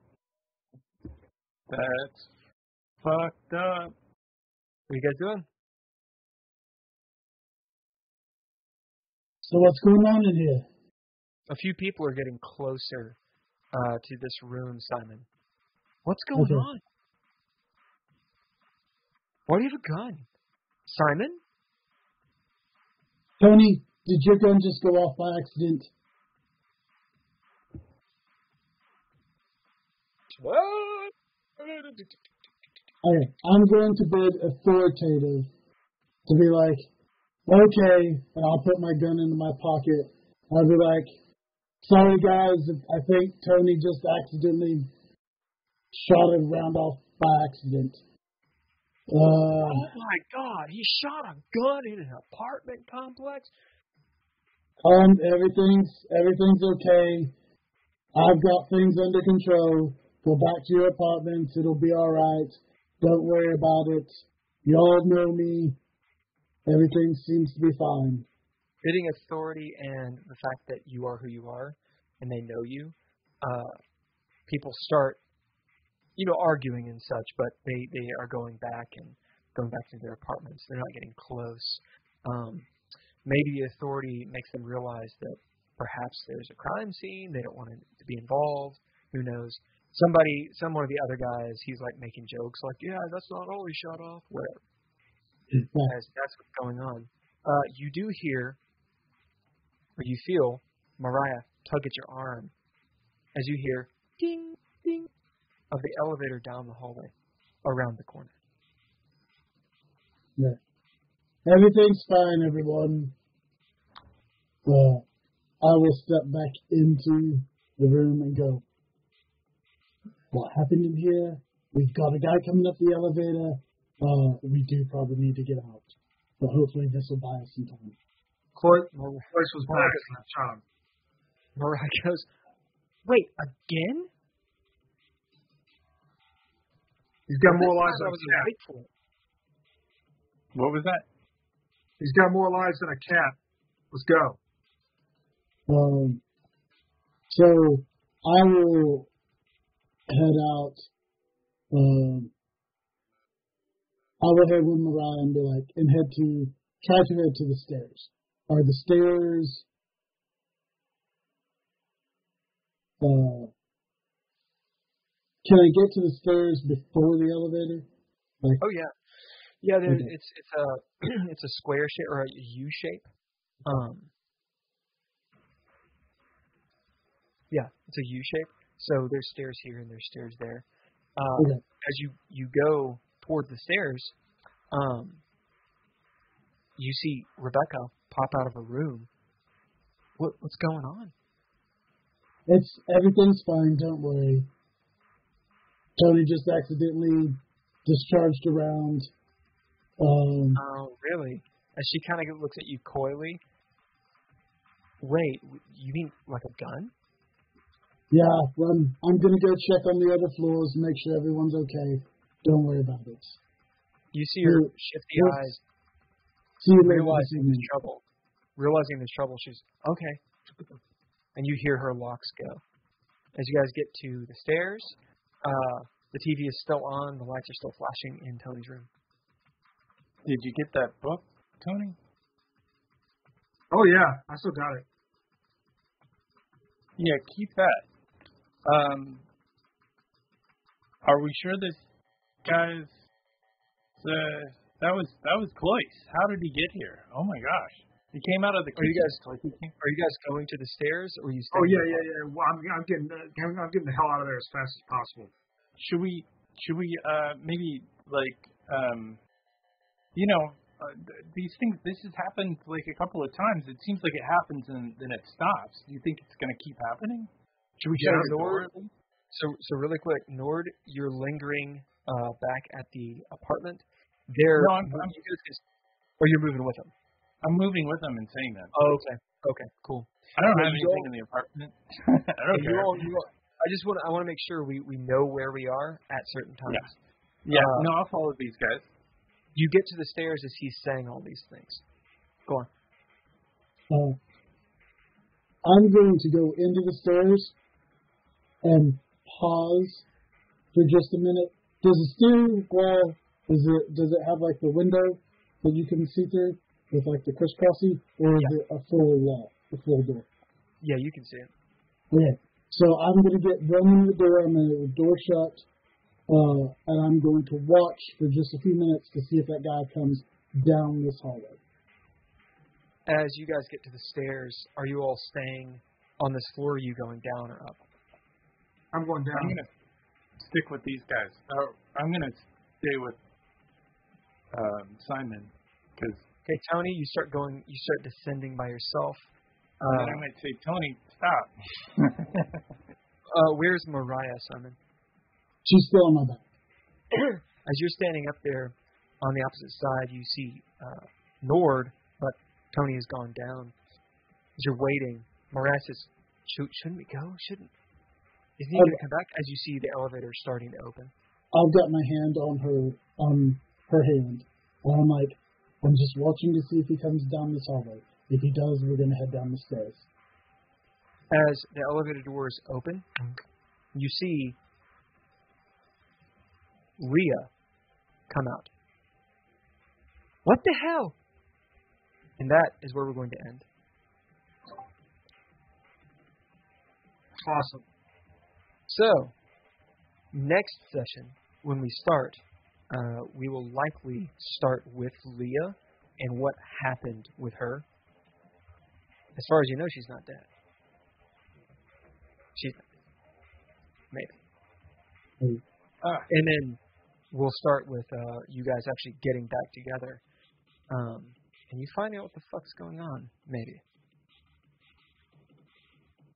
That's fucked up. What are you guys doing? So what's going on in here? A few people are getting closer to this room, Simon. What's going on? Why do you have a gun? Simon? Tony, did your gun just go off by accident? What? Okay, I'm going to bid authoritative to be like, okay, and I'll put my gun into my pocket. I'll be like, sorry guys, I think Tony just accidentally shot a round off by accident. Oh my God, he shot a gun in an apartment complex? Everything's okay. I've got things under control. Go back to your apartments, it'll be alright. Don't worry about it. You all know me. Everything seems to be fine. Bidding authority and the fact that you are who you are and they know you, people start, arguing and such, but they are going back to their apartments. They're not getting close. Maybe the authority makes them realize that perhaps there's a crime scene. They don't want to be involved. Who knows? Some of the other guys, he's like making jokes like, yeah, that's not all he shot off, whatever. That's what's going on. You do hear, or you feel, Mariah tug at your arm as you hear ding, ding of the elevator down the hallway around the corner. Yeah. Everything's fine, everyone. I will step back into the room and go, what happened in here? We've got a guy coming up the elevator. We do probably need to get out. But hopefully this will buy us some time. Cloyce was back in that job. Mariah goes, wait, again? He's got more lives than a cat. What was that? He's got more lives than a cat. Let's go. So I will head out. I will head with Mariah and be like, and try to head to the stairs. Are the stairs? Can I get to the stairs before the elevator? Oh yeah. Yeah, it's a square shape or a U shape. Yeah, it's a U shape. So there's stairs here and there's stairs there. As you go toward the stairs, you see Rebecca pop out of a room. What's going on? Everything's fine. Don't worry. Tony just accidentally discharged a round. Oh, really? As she kind of looks at you coyly. Wait, you mean like a gun? Yeah, I'm going to go check on the other floors and make sure everyone's okay. Don't worry about it. You see her shifty eyes See you later. realizing the trouble. realizing there's trouble, she's, okay. And you hear her locks go. As you guys get to the stairs, the TV is still on. The lights are still flashing in Tony's room. Did you get that book, Tony? Oh, yeah. I still got it. Yeah, keep that. Are we sure this guy's... that was close. How did he get here? Oh, my gosh. He came out of the kitchen. Are you guys going to the stairs, or are you staying? Oh, yeah. Well, I'm getting the hell out of there as fast as possible. Should we maybe, like, these things, this has happened, like, a couple of times. It seems like it happens and then it stops. Do you think it's going to keep happening? Should we shut the door? So really quick, Nord, you're lingering back at the apartment. Or you're moving with him? I'm moving with them and saying that. Oh, okay, cool. I don't have anything in the apartment. I don't care. I want to make sure we know where we are at certain times. Yeah. No, I'll follow these guys. You get to the stairs as he's saying all these things. Go on. I'm going to go into the stairs and pause for just a minute. Does the steering wheel, does it have like the window that you can see through with like the crisscrossy, or is it a full wall, a full door? Yeah, you can see it. Okay, so I'm going to get running the door. I'm going to get the door shut, and I'm going to watch for just a few minutes to see if that guy comes down this hallway. As you guys get to the stairs, are you all staying on this floor, or are you going down or up? I'm going down. I'm going to stick with these guys. I'm going to stay with Simon. Okay, Tony, you start descending by yourself. And I might say, Tony, stop. Where's Mariah, Simon? She's still on my back. As you're standing up there on the opposite side, you see Nord, but Tony has gone down. As you're waiting, Mariah says, shouldn't we go? Isn't he going to come back? As you see the elevator starting to open. I've got my hand on her hand. And I'm like, I'm just watching to see if he comes down this hallway. If he does, we're going to head down the stairs. As the elevator doors open, you see Leah come out. What the hell? And that is where we're going to end. Awesome. So, next session, when we start, we will likely start with Leah and what happened with her. As far as you know, she's not dead. She's not dead. Maybe. And then we'll start with you guys actually getting back together. And you find out what the fuck's going on, maybe.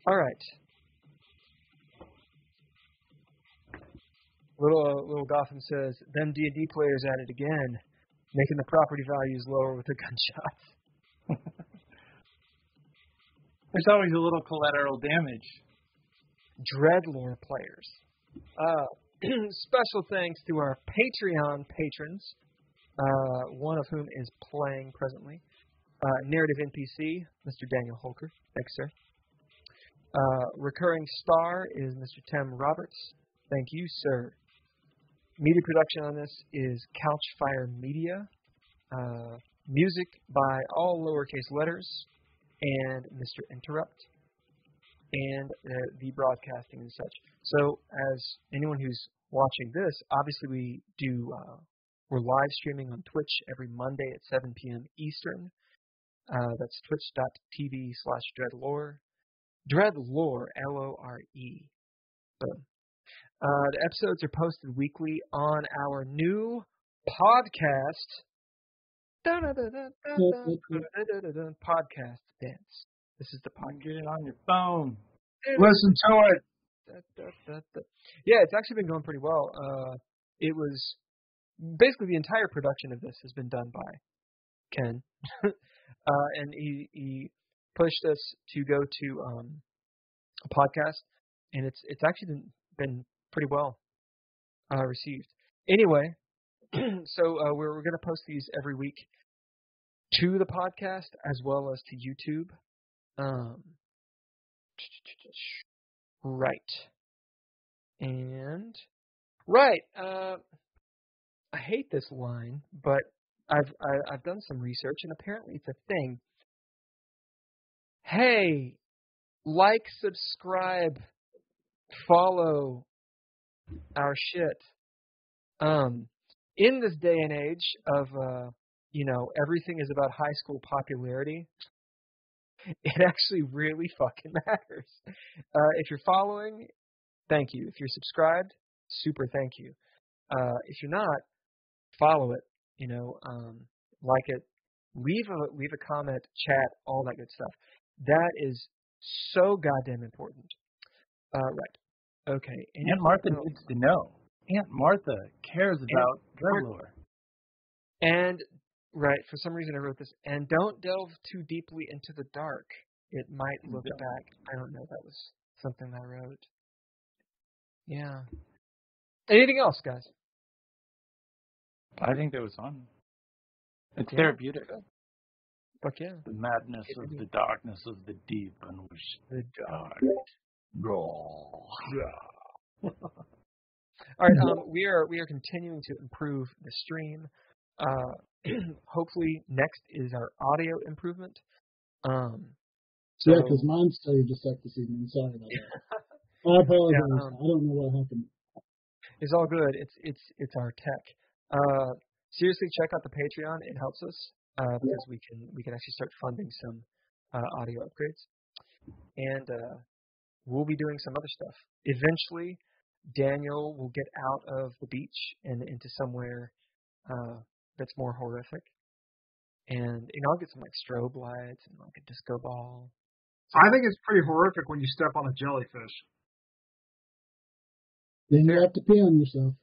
All right. Little Gotham says, them D&D players at it again, making the property values lower with the gunshots. There's always a little collateral damage. DreadLore players. Special thanks to our Patreon patrons, one of whom is playing presently. Narrative NPC, Mr. Daniel Holker. Thanks, sir. Recurring star is Mr. Tim Roberts. Thank you, sir. Media production on this is Couchfire Media. Music by all lowercase letters and Mr. Interrupt. And the broadcasting and such. So, as anyone who's watching this, obviously we're live streaming on Twitch every Monday at 7 p.m. Eastern. That's twitch.tv/DreadLore. DreadLore, L-O-R-E. Boom. The episodes are posted weekly on our new podcast. Podcast dance. This is the podcast. Get it on your phone. Listen to it. Yeah, it's actually been going pretty well. It was basically the entire production of this has been done by Ken, and he pushed us to go to a podcast, and it's actually been pretty well received. Anyway, so we're going to post these every week. to the podcast as well as to YouTube. Right. And right. I hate this line, but I've done some research, and apparently it's a thing. Hey, like, subscribe, follow our shit. In this day and age of everything is about high school popularity, it actually really fucking matters. If you're following, thank you. If you're subscribed, super thank you. If you're not, follow it. Like it, leave a comment, chat, all that good stuff. That is so goddamn important. Right. Okay. Aunt Martha needs to know. Aunt Martha cares about DreadLore. And, right, for some reason I wrote this. And don't delve too deeply into the dark. It might look back. I don't know. That was something I wrote. Yeah. Anything else, guys? I think that was fun. It's therapeutic. Fuck yeah. The madness of the darkness of the deep and which the dark. All right, we are continuing to improve the stream. Hopefully, next is our audio improvement. Yeah, because mine saved a sec this evening. Sorry about that. I apologize. I don't know what happened. It's all good. It's our tech. Seriously, check out the Patreon. It helps us because we can actually start funding some audio upgrades, and we'll be doing some other stuff. Eventually, Daniel will get out of the beach and into somewhere that's more horrific, and I'll get some like strobe lights and like a disco ball. I think it's pretty horrific when you step on a jellyfish. Then you have to pee on yourself.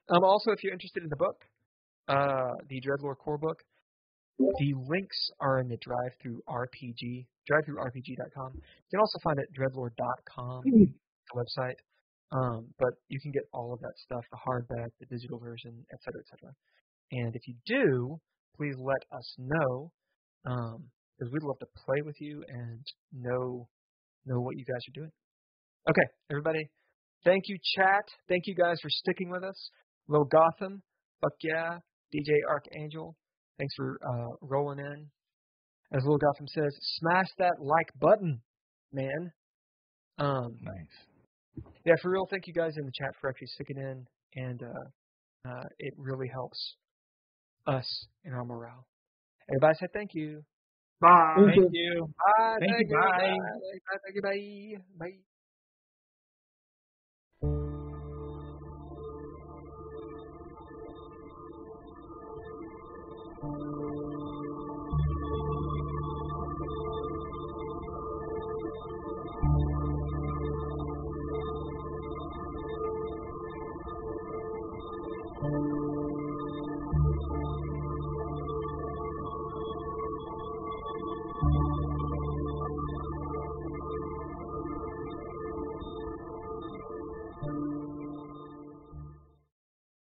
Also, if you're interested in the book, the DreadLore core book, the links are in the drive-through-rpg.com. You can also find it at dreadlore.com, the website. But you can get all of that stuff, the hardback, the digital version, et cetera, et cetera. And if you do, please let us know, because we'd love to play with you and know what you guys are doing. Okay, everybody. Thank you, chat. Thank you guys for sticking with us. Lil Gotham, fuck yeah. DJ Archangel, thanks for rolling in. As Lil Gotham says, smash that like button, man. Nice. Yeah, for real, thank you guys in the chat for actually sticking in, and it really helps us in our morale. Everybody say thank you. Bye. Thank you. Bye. Thank you. Bye. Thank you. Bye. Bye.